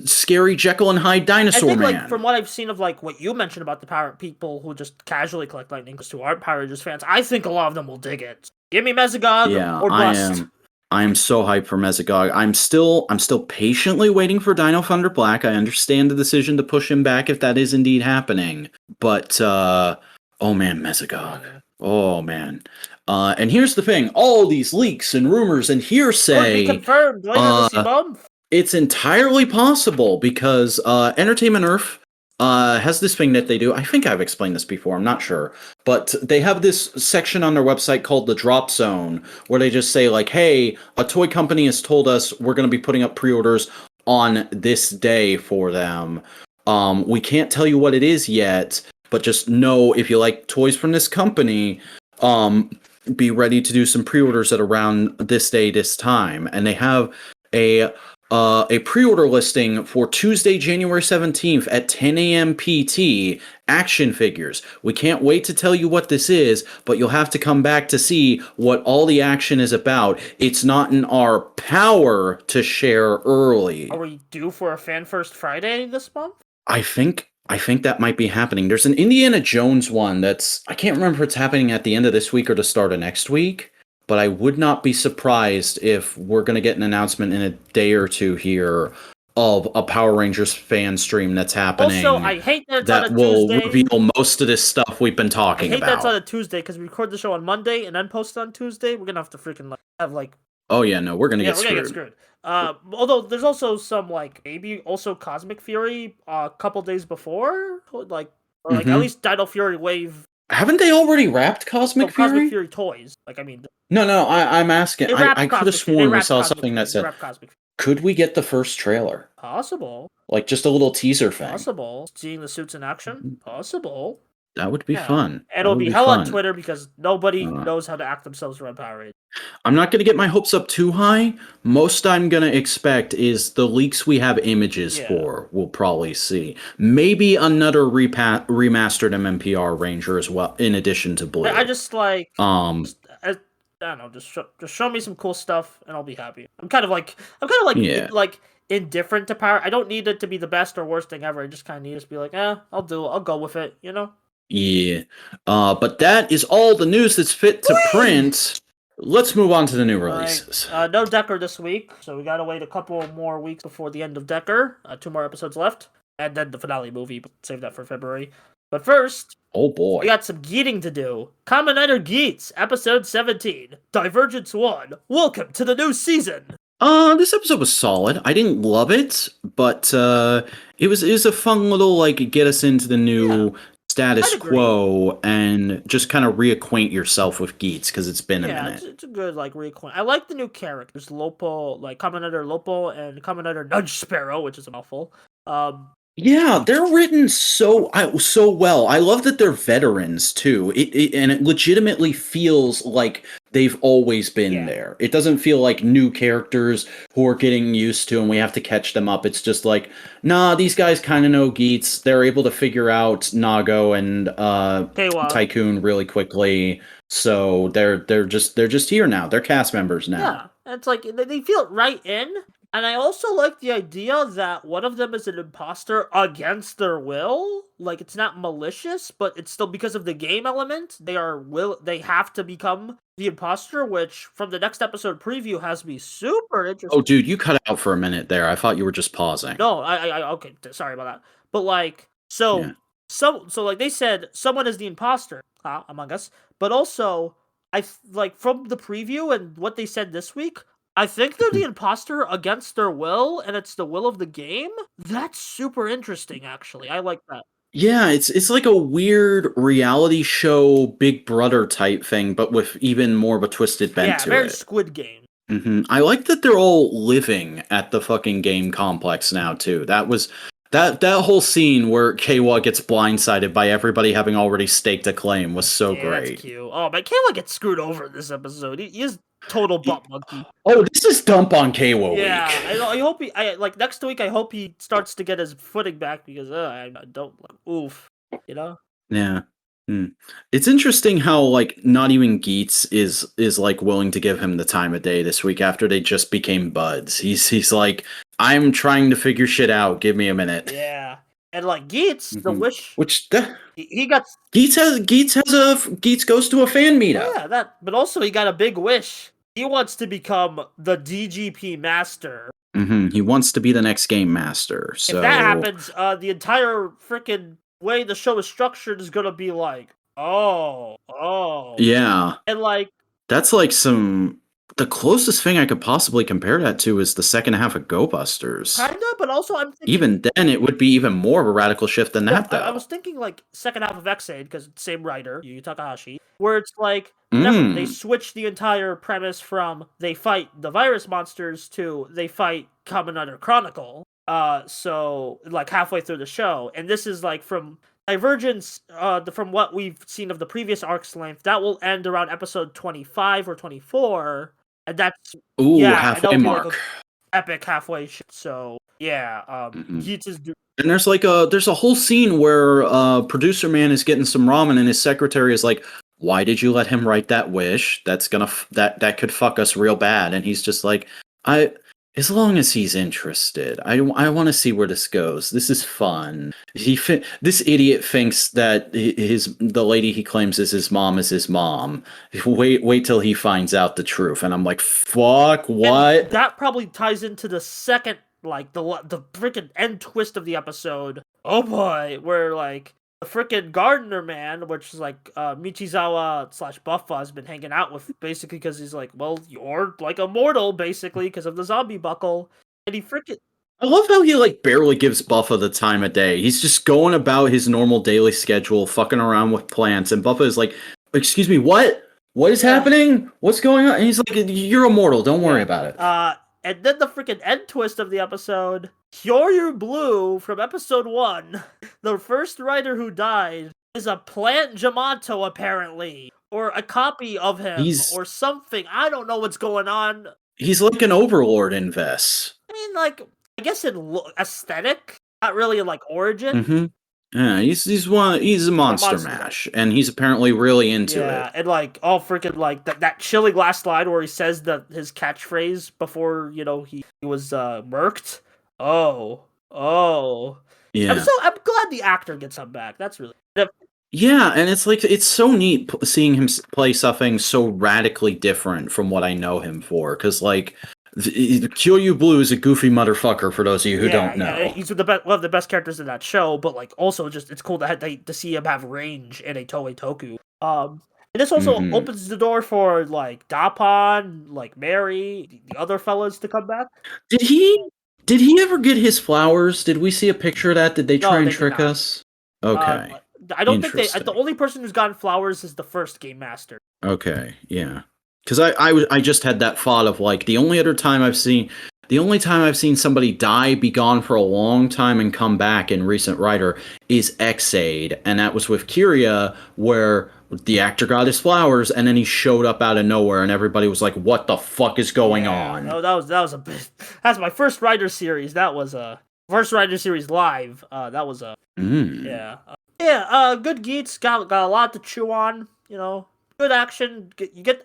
scary Jekyll and Hyde dinosaur man. man. Like, from what I've seen of like what you mentioned about the power people who just casually collect Lightning because who aren't Power Rangers fans, I think a lot of them will dig it. Give me Mesogog or bust. I am so hyped for Mesogog. I'm still patiently waiting for Dino Thunder Black. I understand the decision to push him back if that is indeed happening. But oh man, Mesogog. Oh man. And here's the thing: all these leaks and rumors and hearsay. Will be confirmed later this month. It's entirely possible because Entertainment Earth has this thing that they do. I think I've explained this before. I'm not sure. But they have this section on their website called the Drop Zone where they just say, like, hey, a toy company has told us we're going to be putting up pre-orders on this day for them. We can't tell you what it is yet, but just know if you like toys from this company, be ready to do some pre-orders at around this day, this time. And they have a pre-order listing for Tuesday, January 17th at 10 a.m. PT, action figures. We can't wait to tell you what this is, but you'll have to come back to see what all the action is about. It's not in our power to share early. Are we due for a Fan First Friday this month? I think that might be happening. There's an Indiana Jones one that's, I can't remember if it's happening at the end of this week or the start of next week. But I would not be surprised if we're going to get an announcement in a day or two here of a Power Rangers fan stream that's happening. Also, I hate that it's that on a will Tuesday. reveal most of this stuff we've been talking I hate about. that's on a Tuesday because we record the show on Monday and then post it on Tuesday. We're gonna have to freaking have like. Oh yeah, no, we're gonna get screwed. We're gonna get screwed. Although there's also some like maybe also Cosmic Fury a couple days before, like at least Dino Fury Wave. Haven't they already wrapped Cosmic Fury? Cosmic Fury toys. Like, I mean... No, I'm asking. I could have sworn we saw something that said... Could we get the first trailer? Possible. Like, just a little teaser thing. Possible. Seeing the suits in action? Possible. That would be fun. It'll be hell on Twitter because nobody knows how to act themselves around Power Rangers. I'm not going to get my hopes up too high. Most I'm going to expect is the leaks we have images for, we'll probably see. Maybe another remastered MMPR Ranger as well, in addition to Blue. I just like... I don't know, just show me some cool stuff and I'll be happy. I'm kind of like indifferent to Power. I don't need it to be the best or worst thing ever. I just kind of need to be like, I'll go with it, you know? Yeah. But that is all the news that's fit to print. Let's move on to the new releases. No Decker this week, so we gotta wait a couple more weeks before the end of Decker. 2 more episodes left, and then the finale movie, but save that for February. But first, oh boy, we got some Geating to do. Kamen Rider Geats, episode 17, Divergence 1. Welcome to the new season. This episode was solid. I didn't love it, but it was a fun little like get us into the new status quo and just kind of reacquaint yourself with Geats because it's been a minute. It's a good like reacquaint. I like the new characters, Lopo, like Kamen Rider Lopo and Kamen Rider Nudge Sparrow, which is a mouthful. Yeah, they're written so well. I love that they're veterans too. And it legitimately feels like they've always been there. It doesn't feel like new characters who are getting used to and we have to catch them up. It's just like, nah, these guys kind of know Geats. They're able to figure out Nago and Tycoon really quickly. So they're just here now. They're cast members now. Yeah, it's like they feel right in. And I also like the idea that one of them is an imposter against their will. Like, it's not malicious, but it's still because of the game element. They have to become the imposter, which from the next episode preview has me super interested. Oh, dude, you cut out for a minute there. I thought you were just pausing. No, I okay, sorry about that. But like, so like they said, someone is the imposter among us. But also, like from the preview and what they said this week, I think they're the imposter against their will, and it's the will of the game. That's super interesting, actually. I like that. Yeah, it's like a weird reality show Big Brother type thing, but with even more of a twisted bent to it. Yeah, very Squid Game. I like that they're all living at the fucking game complex now, too. That was... That whole scene where Keiwa gets blindsided by everybody having already staked a claim was so great. That's cute. Oh, but Keiwa gets screwed over in this episode. He is total butt monkey. Oh, this is dump on Keiwa week. Yeah, I hope next week I hope he starts to get his footing back because I don't oof, you know? Yeah. It's interesting how like not even Geats is like willing to give him the time of day this week after they just became buds. He's like, I'm trying to figure shit out. Give me a minute. Yeah, and like Geats, the wish he got. Geats goes to a fan meetup. Yeah, but also he got a big wish. He wants to become the DGP master. He wants to be the next game master. So if that happens, the entire freaking way the show is structured is gonna be like, oh, yeah, and like that's like some the closest thing I could possibly compare that to is the second half of Go Busters. Kinda, but also I'm thinking Even then, it would be even more of a radical shift than that, though. I was thinking like second half of X-Aid because same writer, Yu Takahashi, where it's like remember they switched the entire premise from they fight the virus monsters to they fight Kamen Rider Chronicle. So like halfway through the show, and this is like from Divergence. From what we've seen of the previous arc's length, that will end around episode 25 or 24, and that's halfway and mark. Like epic halfway. So yeah, Geats is. And there's like there's a whole scene where producer man is getting some ramen, and his secretary is like, "Why did you let him write that wish? That's gonna that could fuck us real bad." And he's just like, as long as he's interested, I want to see where this goes. This is fun. This idiot thinks that the lady he claims is his mom is his mom. Wait till he finds out the truth. And I'm like, fuck, what? And that probably ties into the second, like the freaking end twist of the episode. Oh boy, where like the freaking gardener man, which is like Michizawa / Buffa, has been hanging out with basically because he's like, well, you're like immortal basically because of the zombie buckle, and he freaking. I love how he like barely gives Buffa the time of day. He's just going about his normal daily schedule, fucking around with plants, and Buffa is like, "Excuse me, what? What is happening? What's going on?" And he's like, "You're immortal. Don't worry about it." And then the freaking end twist of the episode, Kyoryu Blue from episode 1, the first writer who died, is a plant Jamato apparently, or a copy of him, or something. I don't know what's going on. He's like an overlord in Vess. I mean, like, I guess in aesthetic, not really in like origin. Mm-hmm. Yeah, he's a monster mash, and he's apparently really into it. Yeah, and like all freaking like that chilling last line where he says that his catchphrase before he was murked. Oh. Yeah. I'm glad the actor gets him back. That's really. Yeah, and it's like it's so neat seeing him play something so radically different from what I know him for, because like. Kyoryu Blue is a goofy motherfucker for those of you who don't know. Yeah, he's one of the best characters in that show, but like also just it's cool to see him have range in a Toei Toku. And this also opens the door for like Dapan, like Mary, the other fellas to come back. Did he ever get his flowers? Did we see a picture of that? Did they try and trick us? Okay. I don't think the only person who's gotten flowers is the first Game Master. Okay, yeah. Because I just had that thought of like the only time I've seen somebody die, be gone for a long time, and come back in recent writer is X-Aid, and that was with Kyria, where the actor got his flowers, and then he showed up out of nowhere, and everybody was like, "What the fuck is going on?" No, that was a bit. That's my first writer series. That was a first writer series live. That was a good Geats got a lot to chew on. Good action.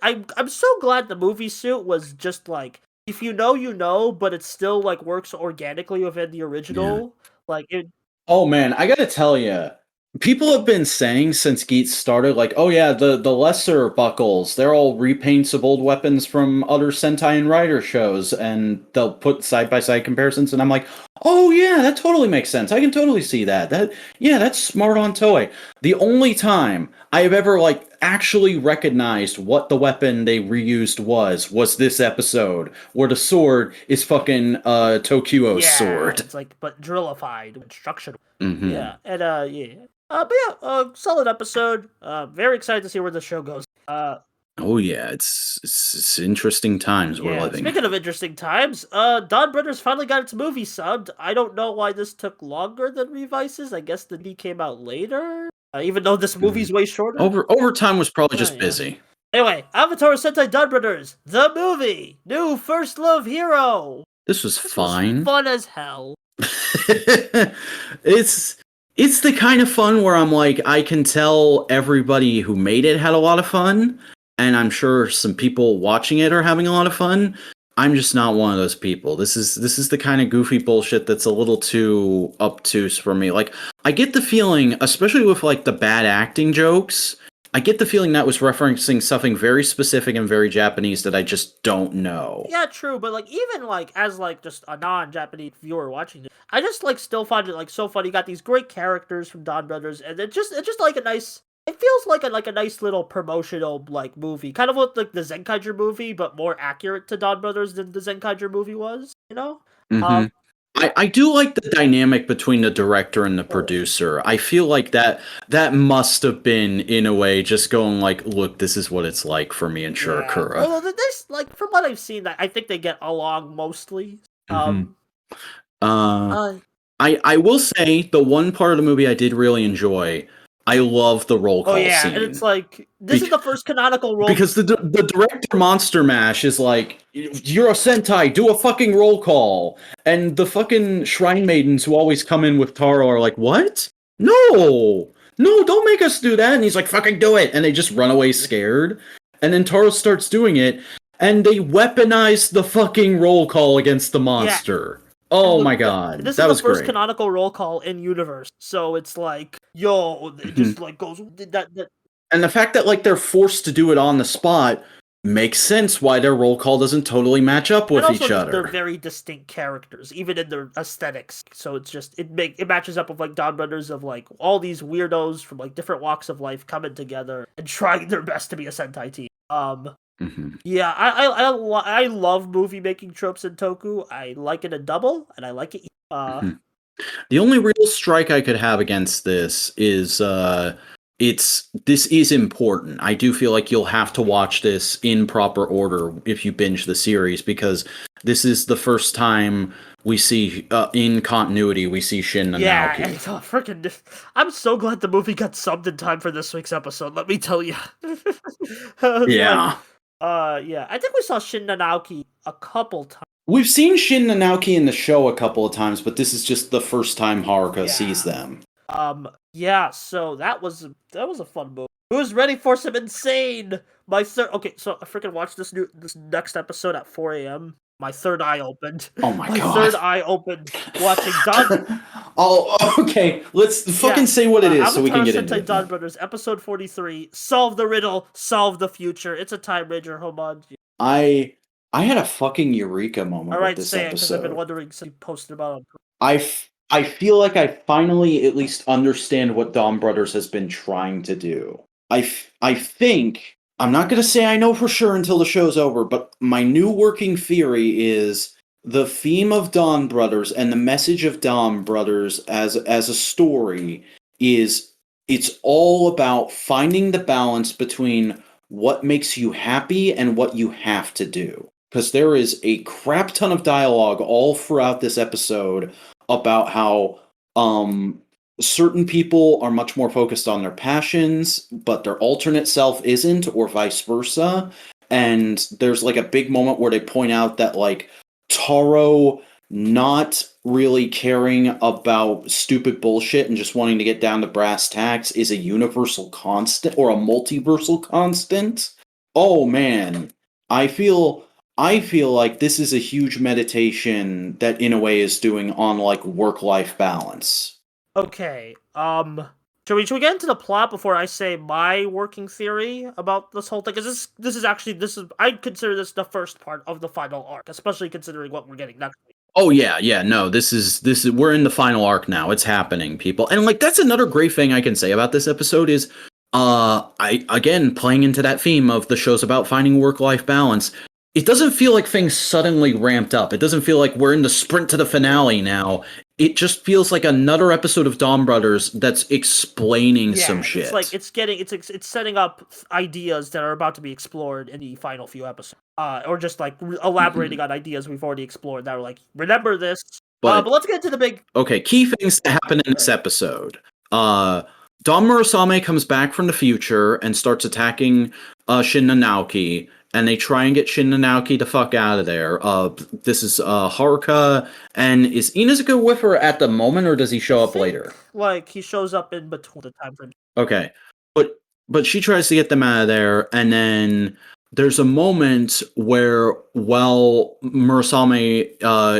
I'm so glad the movie suit was just like if you know, but it still like works organically within the original. Yeah. Like it. Oh man, I gotta tell you, people have been saying since Geats started, like, oh yeah, the lesser buckles, they're all repaints of old weapons from other Sentai and Rider shows, and they'll put side by side comparisons, and I'm like, oh yeah, that totally makes sense. I can totally see that. That's smart on Toei. The only time I have ever like actually recognized what the weapon they reused was this episode, where the sword is fucking Tokyo's sword. It's like but drillified instruction. Mm-hmm. Yeah, and solid episode. Very excited to see where the show goes. Oh yeah, it's interesting times we're living. Speaking of interesting times, Dawn Brothers finally got its movie subbed. I don't know why this took longer than Revices. I guess the D came out later, even though this movie's way shorter. Overtime was probably just busy. Anyway, Avatar Sentai Dawn Brothers, the movie, new first love hero. This was fine. Fun as hell. It's the kind of fun where I'm like, I can tell everybody who made it had a lot of fun, and I'm sure some people watching it are having a lot of fun. I'm just not one of those people. This is the kind of goofy bullshit that's a little too obtuse for me. Like, I get the feeling, especially with like the bad acting jokes, I get the feeling that was referencing something very specific and very Japanese that I just don't know. Yeah, true, but like even like as like just a non-Japanese viewer watching it, I just like still find it like so funny. You got these great characters from Dawn Brothers, and it's just like a nice It feels like a nice little promotional like movie, kind of like the Zenkaiger movie, but more accurate to Don Brothers than the Zenkaiger movie was. You know. Mm-hmm. I do like the dynamic between the director and the Sure. producer. I feel like that must have been, in a way, just going like, look, this is what it's like for me and Shirakura. Although this, like, from what I've seen, I think they get along mostly. I will say the one part of the movie I did really enjoy. I love the roll call scene. And it's like this is the first canonical roll because the director Monster Mash is like, you're a Sentai, do a fucking roll call, and the fucking Shrine Maidens who always come in with Taro are like, what? No, don't make us do that, and he's like, fucking do it, and they just run away scared, and then Taro starts doing it, and they weaponize the fucking roll call against the monster. Yeah. Oh my god, this that is the first great. canonical roll call in universe, so it's like, yo, it just like goes that. And the fact that like they're forced to do it on the spot makes sense why their roll call doesn't totally match up with each other. They're very distinct characters, even in their aesthetics. So it's just it matches up with like Don Brothers of like all these weirdos from like different walks of life coming together and trying their best to be a Sentai team. Yeah, I love movie making tropes in Toku. I like it in double, and I like it. The only real strike I could have against this is this is important. I do feel like you'll have to watch this in proper order if you binge the series, because this is the first time we see in continuity we see Shin and Naoki. Yeah, I'm so glad the movie got subbed in time for this week's episode. Let me tell you. Yeah. I think we saw Shin and Naoki a couple times. We've seen Shin and Naoki in the show a couple of times, but this is just the first time Haruka sees them. So that was a fun movie. Who's ready for some insane? Okay, so I freaking watched this next episode at 4 a.m. My third eye opened. Oh my god. My third eye opened watching Don. Okay. Let's fucking say what it is so we can get into it. Don Brothers, episode 43. Solve the riddle, solve the future. It's a Time Ranger homage. I had a fucking eureka moment with this episode. Because I've been wondering since you posted about it. I feel like I finally at least understand what Don Brothers has been trying to do. I think, I'm not going to say I know for sure until the show's over, but my new working theory is the theme of Don Brothers and the message of Don Brothers as a story is it's all about finding the balance between what makes you happy and what you have to do. Because there is a crap ton of dialogue all throughout this episode about how certain people are much more focused on their passions, but their alternate self isn't, or vice versa. And there's like a big moment where they point out that like Taro not really caring about stupid bullshit and just wanting to get down to brass tacks is a universal constant or a multiversal constant. Oh man, I feel like this is a huge meditation that in a way is doing on like work-life balance. Okay, should we get into the plot before I say my working theory about this whole thing? Because this is I consider this the first part of the final arc, especially considering what we're getting next week. Oh yeah, no, this is we're in the final arc now. It's happening, people. And like that's another great thing I can say about this episode is I again playing into that theme of the show's about finding work-life balance. It doesn't feel like things suddenly ramped up. It doesn't feel like we're in the sprint to the finale now. It just feels like another episode of Don Brothers that's explaining some shit. It's like it's setting up ideas that are about to be explored in the final few episodes, or just like elaborating on ideas we've already explored. That are like, remember this. But let's get into the big. Okay, key things that happen in this episode. Don Murasame comes back from the future and starts attacking Shin and Naoki. And they try and get Shin and Naoki the fuck out of there. This is Haruka, and is Inuzuka with her at the moment, or does he show up later? Like he shows up in between the time frame. Okay, but she tries to get them out of there, and then there's a moment where while Murasame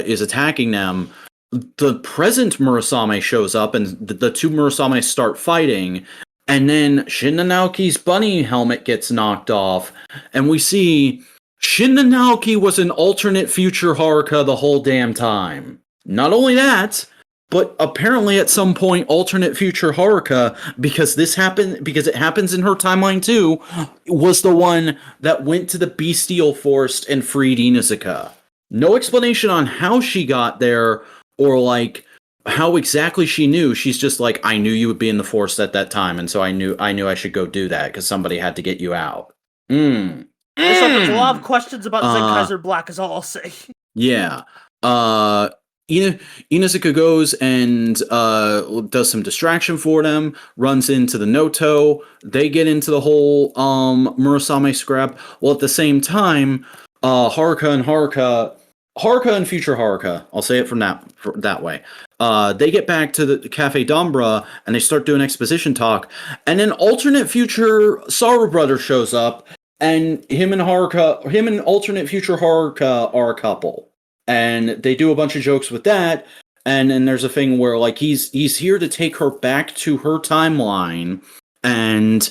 is attacking them, the present Murasame shows up, and the two Murasame start fighting. And then Shin and Naoki's bunny helmet gets knocked off, and we see Shin and Naoki was an alternate future Haruka the whole damn time. Not only that, But apparently, at some point, alternate future Haruka, because it happens in her timeline too, was the one that went to the Bestial Forest and freed Inuzuka. No explanation on how she got there or like how exactly she knew. She's just like, I knew you would be in the forest at that time, and so I knew I should go do that because somebody had to get you out. There's a lot of questions about Zenkaiser Black, is all I'll say. Yeah. Inuzuka goes and does some distraction for them, runs into the Noto. They get into the whole Murasame scrap. Well, at the same time, Haruka and future Haruka, I'll say it from that way. They get back to the Cafe Dambra and they start doing exposition talk. And then alternate future Saru brother shows up, and him and alternate future Haruka are a couple. And they do a bunch of jokes with that. And then there's a thing where like he's here to take her back to her timeline. And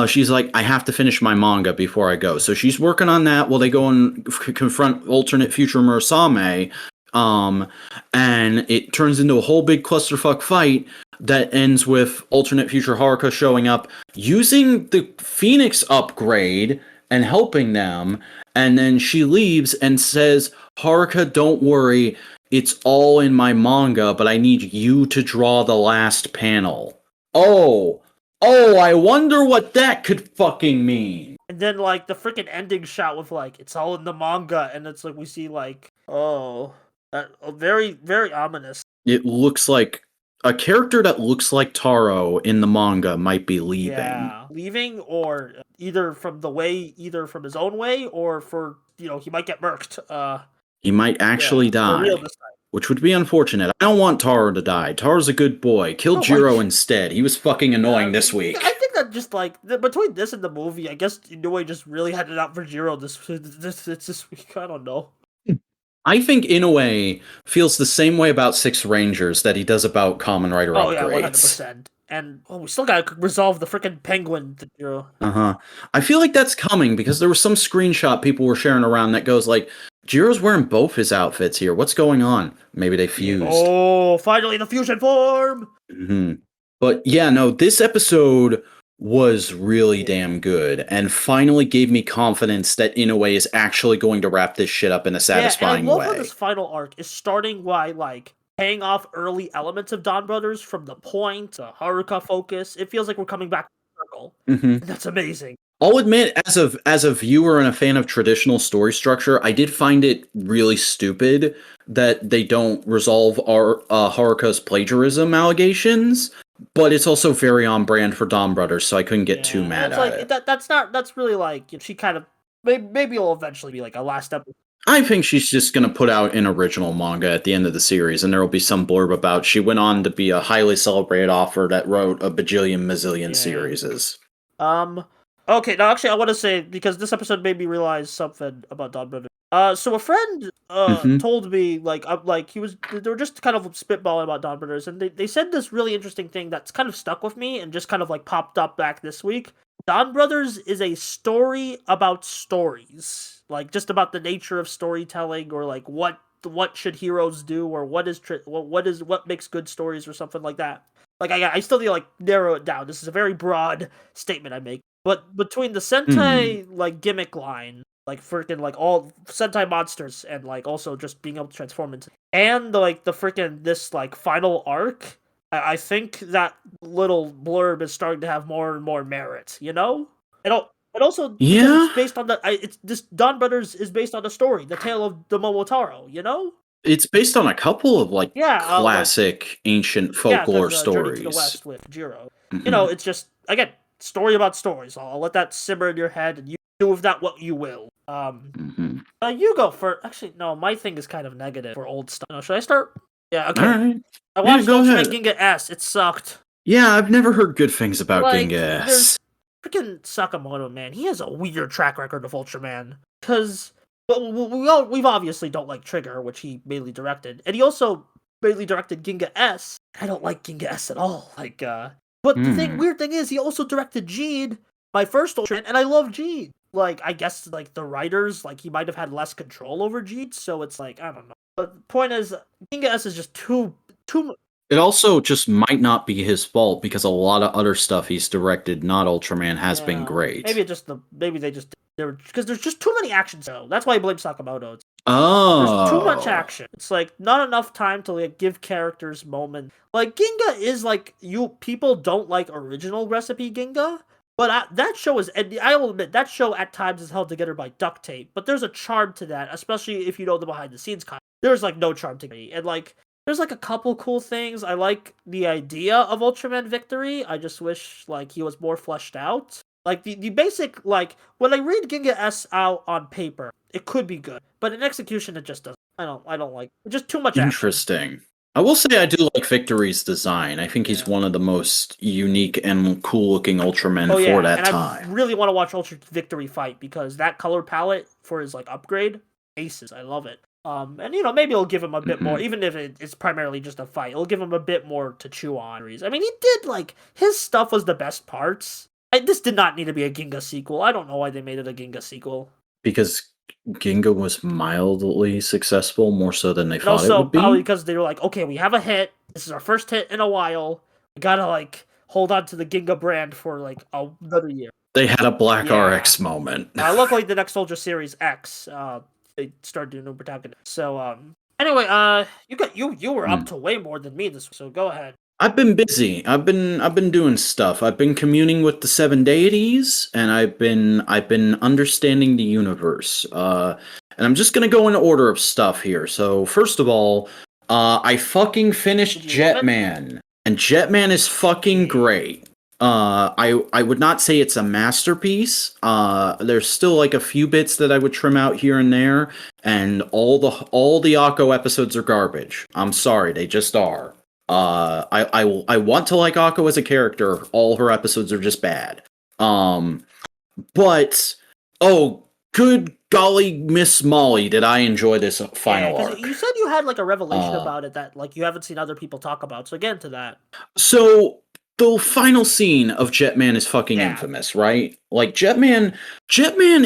she's like, I have to finish my manga before I go. So she's working on that while they go and confront alternate future Murasame. And it turns into a whole big clusterfuck fight that ends with alternate future Haruka showing up using the Phoenix upgrade and helping them. And then she leaves and says, Haruka, don't worry. It's all in my manga, but I need you to draw the last panel. Oh, I wonder what that could fucking mean. And then, like, the freaking ending shot with, like, it's all in the manga, and it's like, we see, like, very, very ominous. It looks like a character that looks like Taro in the manga might be leaving. Yeah, leaving, or either from his own way, or he might get murked. He might actually die. For real this time. Which would be unfortunate. I don't want Taro to die. Taro's a good boy. Kill Jiro instead. He was fucking annoying this week. I think that just like between this and the movie, I guess Inoue just really had it out for Jiro this week. I don't know. I think Inoue feels the same way about Six Rangers that he does about Kamen Rider upgrades. Oh yeah, 100%. And we still gotta resolve the freaking penguin to Jiro. I feel like that's coming because there was some screenshot people were sharing around that goes like, Jiro's wearing both his outfits here. What's going on? Maybe they fused. Oh, finally the fusion form! But yeah, no, this episode was really damn good and finally gave me confidence that Inoue is actually going to wrap this shit up in a satisfying way. I love how this final arc is starting by, like, paying off early elements of Dawn Brothers from the point to Haruka focus. It feels like we're coming back to the circle. And that's amazing. I'll admit, as a viewer and a fan of traditional story structure, I did find it really stupid that they don't resolve Haruka's plagiarism allegations, but it's also very on brand for Dawn Brothers, so I couldn't get too mad at it. That's really like, she kind of, maybe it'll eventually be like a last episode. I think she's just going to put out an original manga at the end of the series, and there will be some blurb about she went on to be a highly celebrated author that wrote a bajillion mazillion series. Okay, now actually I want to say, because this episode made me realize something about Dawn Brothers. So a friend told me, they were just kind of spitballing about Dawn Brothers, and they said this really interesting thing that's kind of stuck with me and just kind of like popped up back this week. Dawn Brothers is a story about stories, like just about the nature of storytelling, or like what should heroes do, or what makes good stories, or something like that. Like I still need to like narrow it down. This is a very broad statement I make. But between the Sentai like gimmick line, like freaking like all Sentai monsters, and like also just being able to transform into, and like the freaking this like final arc, I think that little blurb is starting to have more and more merit. You know, and also it's based on this Dawn Brothers is based on the story, the tale of the Momotaro. You know. It's based on a couple of like classic ancient folklore stories. Journey to the West with Jiro. You know, it's just again story about stories. I'll let that simmer in your head, and you do with that what you will. You go first. Actually, no, my thing is kind of negative for old stuff. Should I start? Yeah, okay. All right. I watched Ultraman Ginga S. It sucked. Yeah, I've never heard good things about Ginga S. Freaking Sakamoto, man. He has a weird track record of Ultraman. Because we've obviously don't like Trigger, which he mainly directed. And he also mainly directed Ginga S. I don't like Ginga S at all. But the weird thing is, he also directed Gene, my first Ultraman, and I love Gene. Like, I guess, like, the writers, like, he might have had less control over Geats, so it's like, I don't know. But the point is, Ginga S is just too It also just might not be his fault because a lot of other stuff he's directed, not Ultraman, has been great. Maybe they just because there's just too many actions. So that's why I blame Sakamoto. Oh, There's too much action. It's like not enough time to like give characters moments. Like Ginga is like people don't like original recipe Ginga, but that show is. And I will admit that show at times is held together by duct tape. But there's a charm to that, especially if you know the behind the scenes content. There's like no charm to me, and like there's like a couple cool things. I like the idea of Ultraman Victory. I just wish like he was more fleshed out. Like the basic like when I read Ginga S out on paper, it could be good, but in execution it just doesn't. I don't like just too much. Interesting. Action. I will say I do like Victory's design. I think he's one of the most unique and cool-looking Ultramen for that time. I really want to watch Ultra Victory fight because that color palette for his like upgrade, aces. I love it. And you know maybe it'll give him a bit more, even if it's primarily just a fight. It'll give him a bit more to chew on. I mean, he did like his stuff was the best parts. This did not need to be a Ginga sequel. I don't know why they made it a Ginga sequel. Because Ginga was mildly successful, more so than they thought it would be. Probably because they were like, okay, we have a hit. This is our first hit in a while. We gotta like hold on to the Ginga brand for like another year. They had a Black RX moment. Luckily, the next Soldier Series X, they started doing new protagonists. So anyway, you were up to way more than me this week. So go ahead. I've been busy. I've been doing stuff. I've been communing with the seven deities, and I've been understanding the universe. And I'm just gonna go in order of stuff here. So first of all, I fucking finished Jetman, and Jetman is fucking great. I would not say it's a masterpiece. There's still like a few bits that I would trim out here and there, and all the Akko episodes are garbage. I'm sorry, they just are. I want to like Akko as a character. All her episodes are just bad. But good golly, Miss Molly, did I enjoy this final arc? You said you had like a revelation about it that like you haven't seen other people talk about. So get into that. So the final scene of Jetman is fucking infamous, right? Like Jetman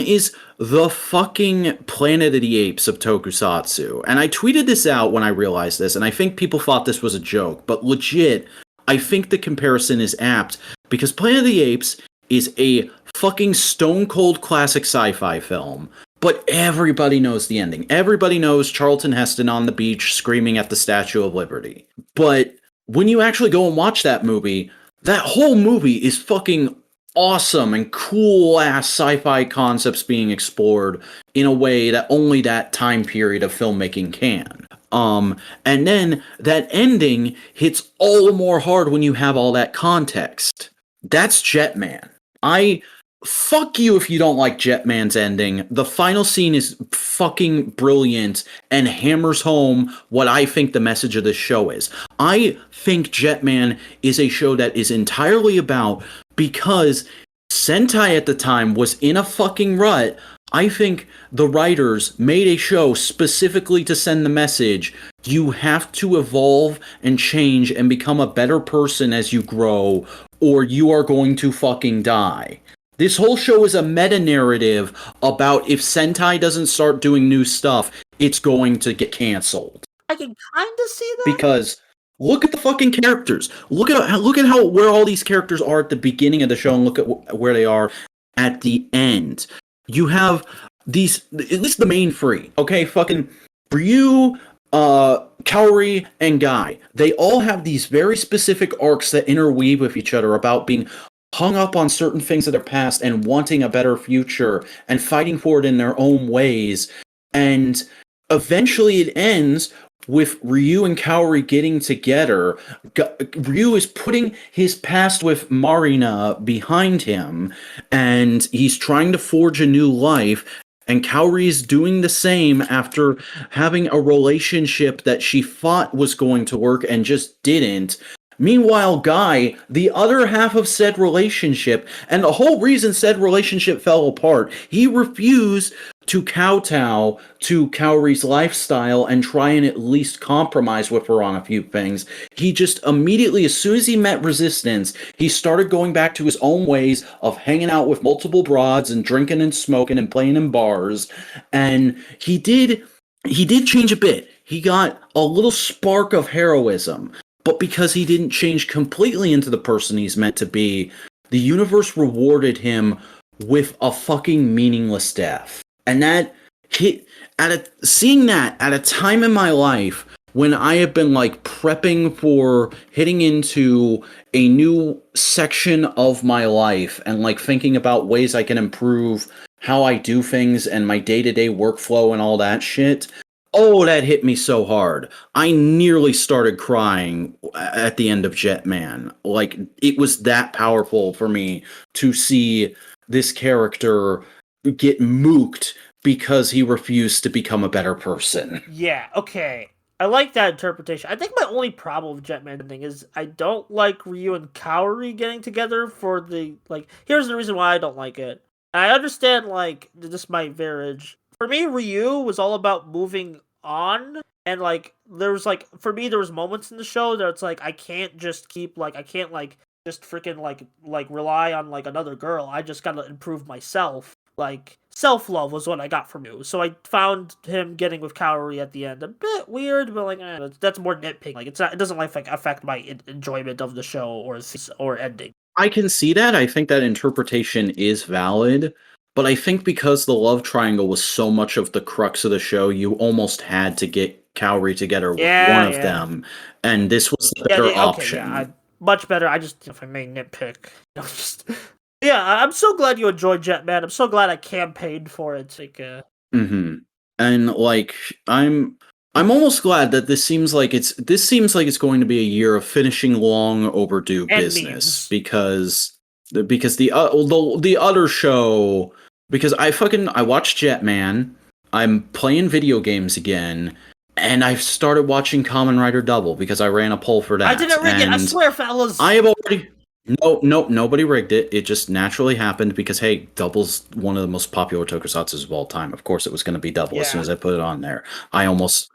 is the fucking Planet of the Apes of Tokusatsu. And I tweeted this out when I realized this, and I think people thought this was a joke, but legit, I think the comparison is apt because Planet of the Apes is a fucking stone cold classic sci-fi film. But everybody knows the ending. Everybody knows Charlton Heston on the beach screaming at the Statue of Liberty. But when you actually go and watch that movie, that whole movie is fucking awesome and cool ass sci-fi concepts being explored in a way that only that time period of filmmaking can. And then that ending hits all the more hard when you have all that context. That's Jetman. Fuck you if you don't like Jetman's ending. The final scene is fucking brilliant and hammers home what I think the message of this show is. I think Jetman is a show that is entirely about, because Sentai at the time was in a fucking rut, I think the writers made a show specifically to send the message, you have to evolve and change and become a better person as you grow, or you are going to fucking die. This whole show is a meta-narrative about if Sentai doesn't start doing new stuff, it's going to get canceled. I can kind of see that. Because look at the fucking characters. Look at how where all these characters are at the beginning of the show, and look at where they are at the end. You have these, at least the main three, okay? Fucking Ryu, Kaori, and Guy. They all have these very specific arcs that interweave with each other about being hung up on certain things of their past and wanting a better future and fighting for it in their own ways. And eventually it ends with Ryu and Kaori getting together. Ryu is putting his past with Marina behind him, and he's trying to forge a new life. And Kaori is doing the same after having a relationship that she thought was going to work and just didn't. Meanwhile, Guy, the other half of said relationship, and the whole reason said relationship fell apart, he refused to kowtow to Kaori's lifestyle and try and at least compromise with her on a few things. He just immediately, as soon as he met resistance, he started going back to his own ways of hanging out with multiple broads and drinking and smoking and playing in bars. And he did change a bit. He got a little spark of heroism. but because he didn't change completely into the person he's meant to be, the universe rewarded him with a fucking meaningless death. And that hit seeing that at a time in my life when I have been like prepping for hitting into a new section of my life and like thinking about ways I can improve how I do things and my day-to-day workflow and all that shit. Oh, that hit me so hard. I nearly started crying at the end of Jetman. Like, it was that powerful for me to see this character get mooked because he refused to become a better person. Yeah, okay. I like that interpretation. I think my only problem with Jetman thing is I don't like Ryu and Kaori getting together for the, like, here's the reason why I don't like it. I understand, like, this might vary. For me, Ryu was all about moving on, and, like, there was, like, for me, there was moments in the show that it's, like, I can't just keep, like, I can't, like, just freaking, like, rely on, like, another girl. I just gotta improve myself. Like, self-love was what I got from you. So I found him getting with Kaori at the end a bit weird, but, like, that's more nitpicking. Like, it doesn't, like, affect my enjoyment of the show or ending. I can see that. I think that interpretation is valid. But I think because the love triangle was so much of the crux of the show, you almost had to get Kaori together with one of them. And this was the better option. Okay, much better. I just, if I may nitpick, just... Yeah, I'm so glad you enjoyed Jetman. I'm so glad I campaigned for it. Like, And like, I'm almost glad that this seems like it's going to be a year of finishing long overdue business because the other show, because I watched Jetman, I'm playing video games again, and I've started watching Kamen Rider Double because I ran a poll for that. I didn't rig it, I swear, fellas. I have already. No, nobody rigged it. It just naturally happened because, hey, Double's one of the most popular tokusatsu of all time. Of course it was going to be Double as soon as I put it on there. I was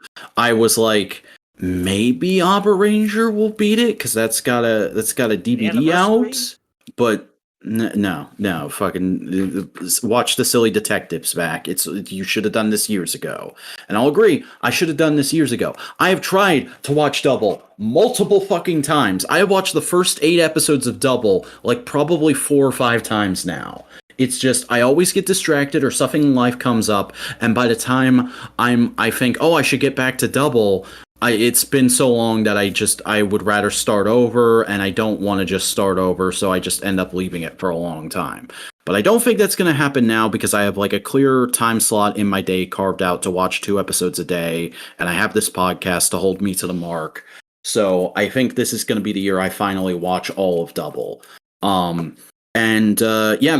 like, maybe Abba Ranger will beat it because that's got a DVD out. But no, fucking watch the Silly Detectives back. You should have done this years ago. And I'll agree, I should have done this years ago. I have tried to watch Double multiple fucking times. I have watched the first 8 episodes of Double like probably 4 or 5 times now. It's just I always get distracted or something in life comes up, and by the time I think, oh, I should get back to Double, it's been so long that I would rather start over, and I don't want to just start over, so I just end up leaving it for a long time. But I don't think that's going to happen now because I have like a clear time slot in my day carved out to watch 2 episodes a day, and I have this podcast to hold me to the mark. So I think this is going to be the year I finally watch all of Double. The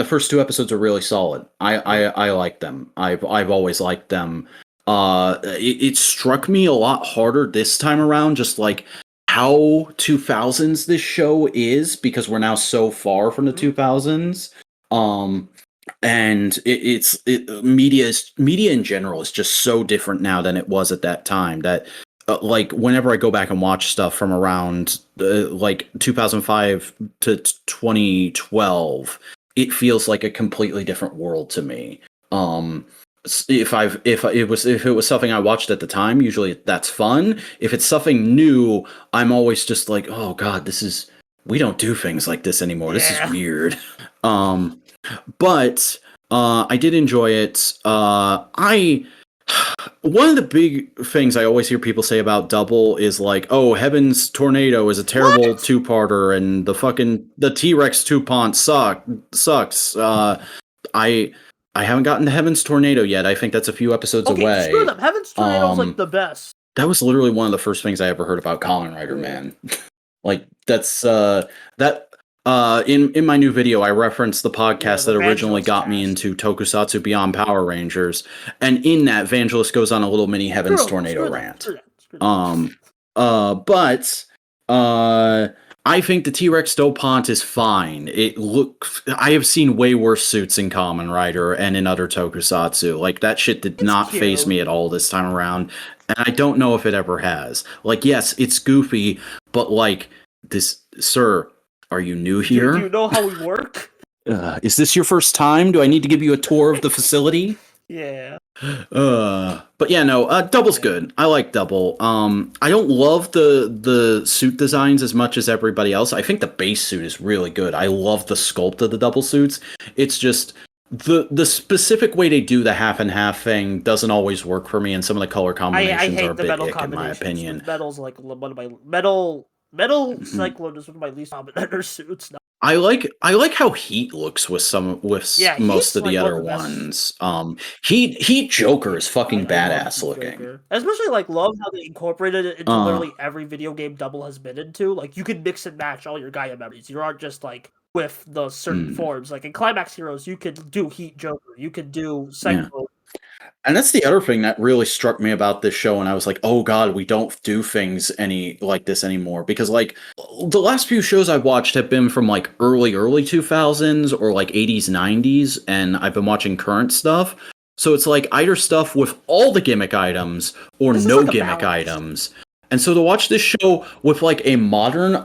first 2 episodes are really solid. I like them. I've always liked them. It struck me a lot harder this time around, just like how 2000s this show is, because we're now so far from the 2000s. And media in general is just so different now than it was at that time that like whenever I go back and watch stuff from around like 2005 to 2012, it feels like a completely different world to me. If it was something I watched at the time, usually that's fun. If it's something new, I'm always just like, oh god, we don't do things like this anymore. This is weird. But I did enjoy it. One of the big things I always hear people say about Double is like, oh, Heaven's Tornado is a terrible 2-parter, and the T-Rex 2-pont sucks. I haven't gotten to Heaven's Tornado yet. I think that's a few episodes away. Screw them. Heaven's Tornado is like the best. That was literally one of the first things I ever heard about Kamen Rider, man. Like that's in my new video I referenced the podcast that originally got me into Tokusatsu Beyond Power Rangers, and in that Vangelis goes on a little mini Heaven's Tornado rant. But I think the T-Rex Dopont is fine. I have seen way worse suits in Kamen Rider and in other tokusatsu. Like, that shit did not faze me at all this time around, and I don't know if it ever has. Like, yes, it's goofy, but like, sir, are you new here? Do you know how we work? Is this your first time? Do I need to give you a tour of the facility? Yeah. But yeah, no, Double's good. I like Double. I don't love the suit designs as much as everybody else. I think the base suit is really good. I love the sculpt of the Double suits. It's just the specific way they do the half and half thing doesn't always work for me, and some of the color combinations I hate are a the bit metal ick in my combinations. opinion. Metal's like one of my metal Mhm. Cyclone is one of my least common suits. Now. I like how Heat looks with Yeah, most Heat's of the like one other of the best. ones. Heat Joker is fucking I love badass looking. Joker. I especially like love how they incorporated it into Uh, literally every video game Double has been into. Like you can mix and match all your Gaia memories. You aren't just like with the certain forms. Like in Climax Heroes, you could do Heat Joker. You could do yeah. Cyclone. And that's the other thing that really struck me about this show, and I was like, "Oh God, we don't do things any like this anymore." Because like the last few shows I've watched have been from like early 2000s or like 80s 90s, and I've been watching current stuff. So it's like either stuff with all the gimmick items or This is no like a gimmick balance. items. And so to watch this show with like a moderate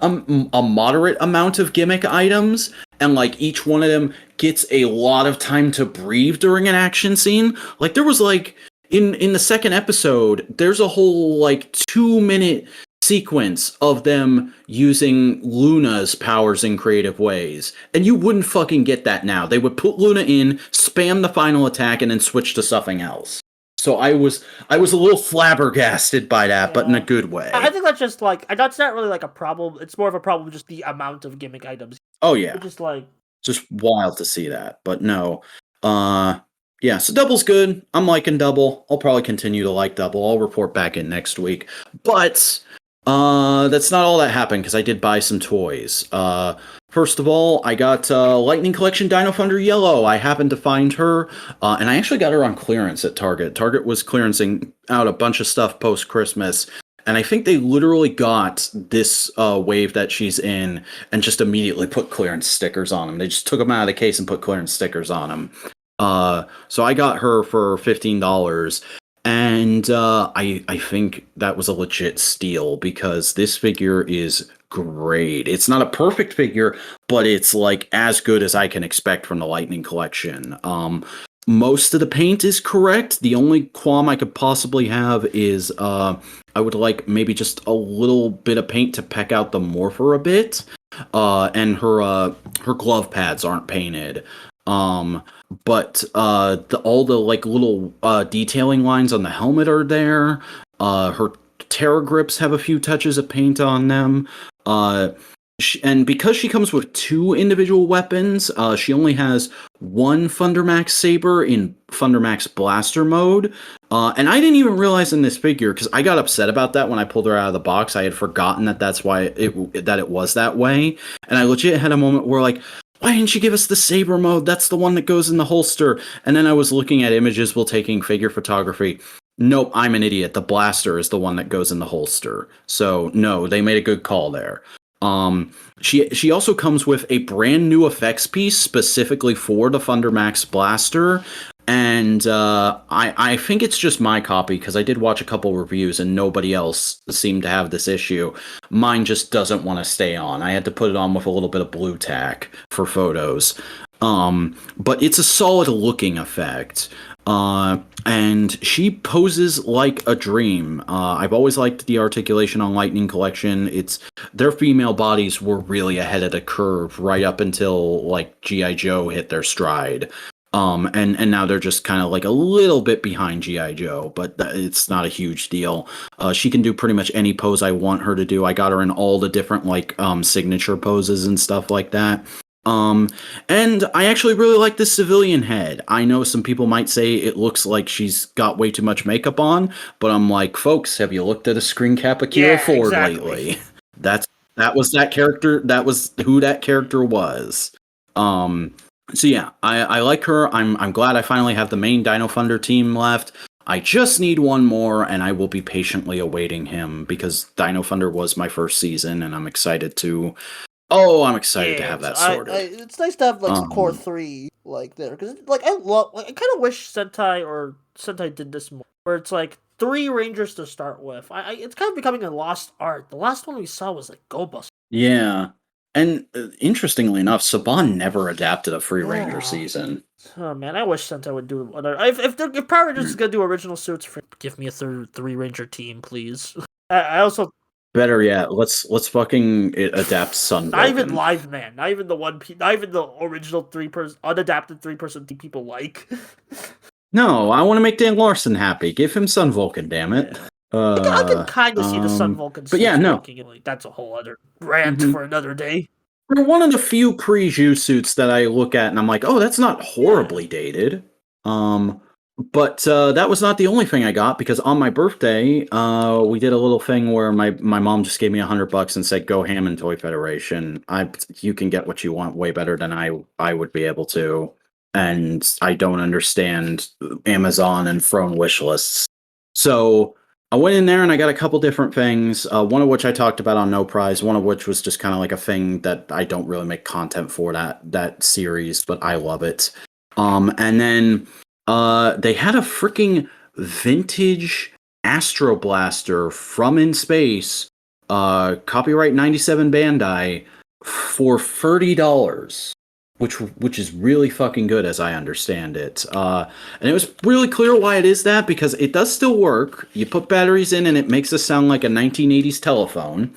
amount of gimmick items, and like each one of them gets a lot of time to breathe during an action scene. Like there was like in the second episode, there's a whole like 2 minute sequence of them using Luna's powers in creative ways. And you wouldn't fucking get that now. They would put Luna in, spam the final attack, and then switch to something else. So I was a little flabbergasted by that, but in a good way. I think that's just like that's not really like a problem. It's more of a problem just the amount of gimmick items. Oh yeah. Just like just wild to see that. But no. Yeah, so Double's good. I'm liking Double. I'll probably continue to like Double. I'll report back in next week. But that's not all that happened because I did buy some toys. First of all, I got Lightning Collection Dino Thunder Yellow. I happened to find her, and I actually got her on clearance at Target. Target was clearancing out a bunch of stuff post-Christmas, and I think they literally got this wave that she's in and just immediately put clearance stickers on them. They just took them out of the case and put clearance stickers on them. So I got her for $15. And I think that was a legit steal because this figure is great. It's not a perfect figure, but it's like as good as I can expect from the Lightning Collection. Most of the paint is correct. The only qualm I could possibly have is I would like maybe just a little bit of paint to peck out the morpher a bit. And her glove pads aren't painted. But all the like little detailing lines on the helmet are there. Her Terra grips have a few touches of paint on them. And because she comes with 2 individual weapons, she only has one Thundermax Saber in Thundermax Blaster mode. And I didn't even realize in this figure, because I got upset about that when I pulled her out of the box. I had forgotten that that's why it was that way. And I legit had a moment where like, why didn't you give us the Saber mode? That's the one that goes in the holster. And then I was looking at images while taking figure photography. Nope, I'm an idiot. The blaster is the one that goes in the holster. So no, they made a good call there. She also comes with a brand new effects piece specifically for the Thundermax blaster. And I think it's just my copy because I did watch a couple reviews and nobody else seemed to have this issue. Mine just doesn't want to stay on. I had to put it on with a little bit of blue tack for photos. But it's a solid looking effect. And she poses like a dream. I've always liked the articulation on Lightning Collection. Their female bodies were really ahead of the curve right up until like G.I. Joe hit their stride. And now they're just kind of like a little bit behind G.I. Joe, but it's not a huge deal. She can do pretty much any pose I want her to do. I got her in all the different like signature poses and stuff like that. And I actually really like this civilian head. I know some people might say it looks like she's got way too much makeup on, but I'm like, folks, have you looked at a screen cap of Kira Ford lately? That was that character. That was who that character was. So yeah, I like her. I'm glad I finally have the main Dino Thunder team left. I just need one more, and I will be patiently awaiting him because Dino Thunder was my first season, and I'm excited to. Oh, I'm excited to have that sorted. It's nice to have like core 3 like there because like I kind of wish Sentai did this more, where it's like 3 Rangers to start with. It's kind of becoming a lost art. The last one we saw was like Go Buster. Yeah. And interestingly enough, Saban never adapted a Free Ranger season. Oh man, I wish Sentai would do other. If Power Rangers is gonna do original suits, give me a three Ranger team, please. I also Better yet, let's fucking adapt Sun not even Vulcan. Live Man, not even not even the original unadapted 3-person team people like. No, I want to make Dan Larson happy. Give him Sun Vulcan, damn it. I can kind of see the Sun Vulcan but yeah, no. making it like that's a whole other rant for another day. They're one of the few pre-Ju suits that I look at and I'm like, oh, that's not horribly dated. But that was not the only thing I got, because on my birthday, we did a little thing where my mom just gave me $100 and said, "Go ham in Toy Federation. You can get what you want way better than I would be able to." And I don't understand Amazon and Throne wish lists. So I went in there and I got a couple different things. One of which I talked about on No Prize. One of which was just kind of like a thing that I don't really make content for that series, but I love it. And then they had a freaking vintage Astro Blaster from in space, copyright 97 Bandai, for $30, which is really fucking good as I understand it. And it was really clear why it is that, because it does still work. You put batteries in and it makes us sound like a 1980s telephone.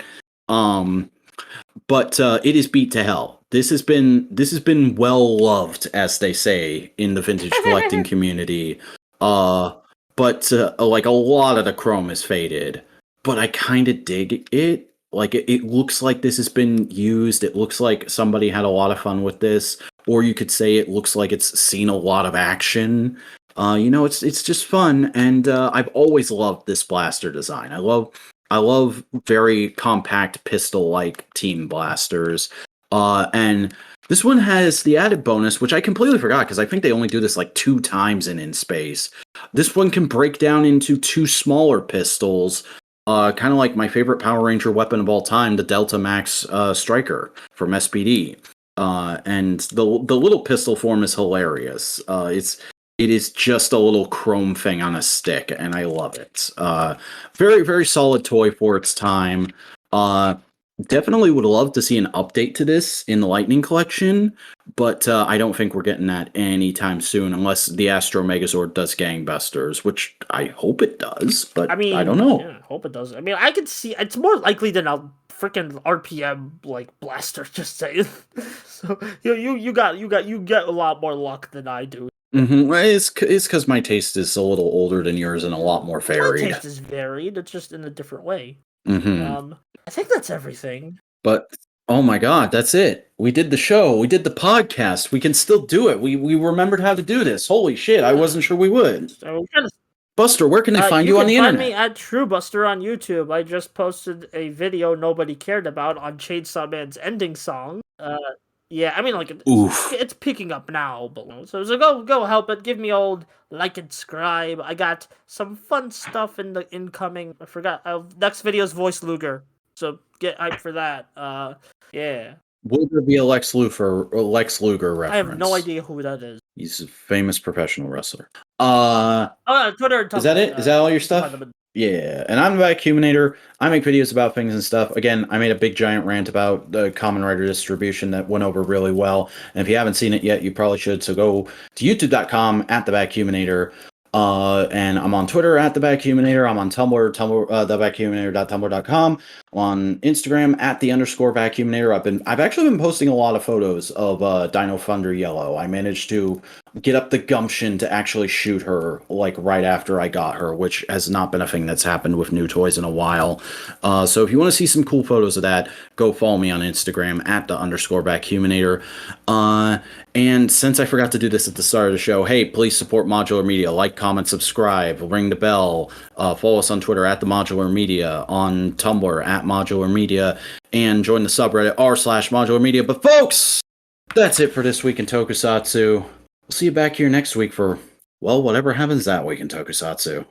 But it is beat to hell. This has been well loved, as they say, in the vintage collecting community. But like a lot of the chrome is faded, but I kind of dig it. Like it looks like this has been used. It looks like somebody had a lot of fun with this, or you could say it looks like it's seen a lot of action. It's just fun, and I've always loved this blaster design. I love very compact pistol-like team blasters. And this one has the added bonus, which I completely forgot because I think they only do this like 2 times in space. This one can break down into 2 smaller pistols, kind of like my favorite Power Ranger weapon of all time, the Delta Max Striker from SPD. And the little pistol form is hilarious. It is just a little chrome thing on a stick, and I love it. Very, very solid toy for its time. Definitely would love to see an update to this in the Lightning Collection, but I don't think we're getting that anytime soon, unless the Astro Megazord does gangbusters, which I hope it does, but I don't know. Yeah, I hope it does. I mean, I could see it's more likely than a freaking RPM like blaster. Just saying. So you get a lot more luck than I do. Mm-hmm. It's because my taste is a little older than yours and a lot more varied. My taste is varied. It's just in a different way. Mm-hmm. I think that's everything. But oh my god, that's it. We did the show. We did the podcast. We can still do it. We remembered how to do this. Holy shit! I wasn't sure we would. So Buster, where can they find you on the internet? You can find me at TrueBuster on YouTube. I just posted a video nobody cared about on Chainsaw Man's ending song. Yeah, I mean, like, it's picking up now, but so go help it. Give me old like and subscribe. I got some fun stuff in the incoming. I forgot. Next video's Voice Luger, so get hyped for that. Yeah. Will there be a Lex Luger reference? I have no idea who that is. He's a famous professional wrestler. Twitter and Tumblr. Is that it? Is that all your stuff? Yeah, and I'm the Vacuuminator. I make videos about things and stuff. Again, I made a big giant rant about the Kamen Rider distribution that went over really well. And if you haven't seen it yet, you probably should. So go to youtube.com @thevacuuminator. And I'm on Twitter @thevacuuminator. I'm on Tumblr, thevacuuminator.tumblr.com. I'm on Instagram @the_vacuuminator. I've actually been posting a lot of photos of Dino Thunder Yellow. I managed to get up the gumption to actually shoot her like right after I got her, which has not been a thing that's happened with new toys in a while. So if you want to see some cool photos of that, go follow me on Instagram @the_vacuuminator. And since I forgot to do this at the start of the show, hey, please support Modular Media. Like, comment, subscribe, ring the bell. Follow us on Twitter @the_Modular Media, on Tumblr @Modular Media, and join the subreddit r/Modular Media. But folks, that's it for this week in Tokusatsu. We'll see you back here next week for, well, whatever happens that week in Tokusatsu.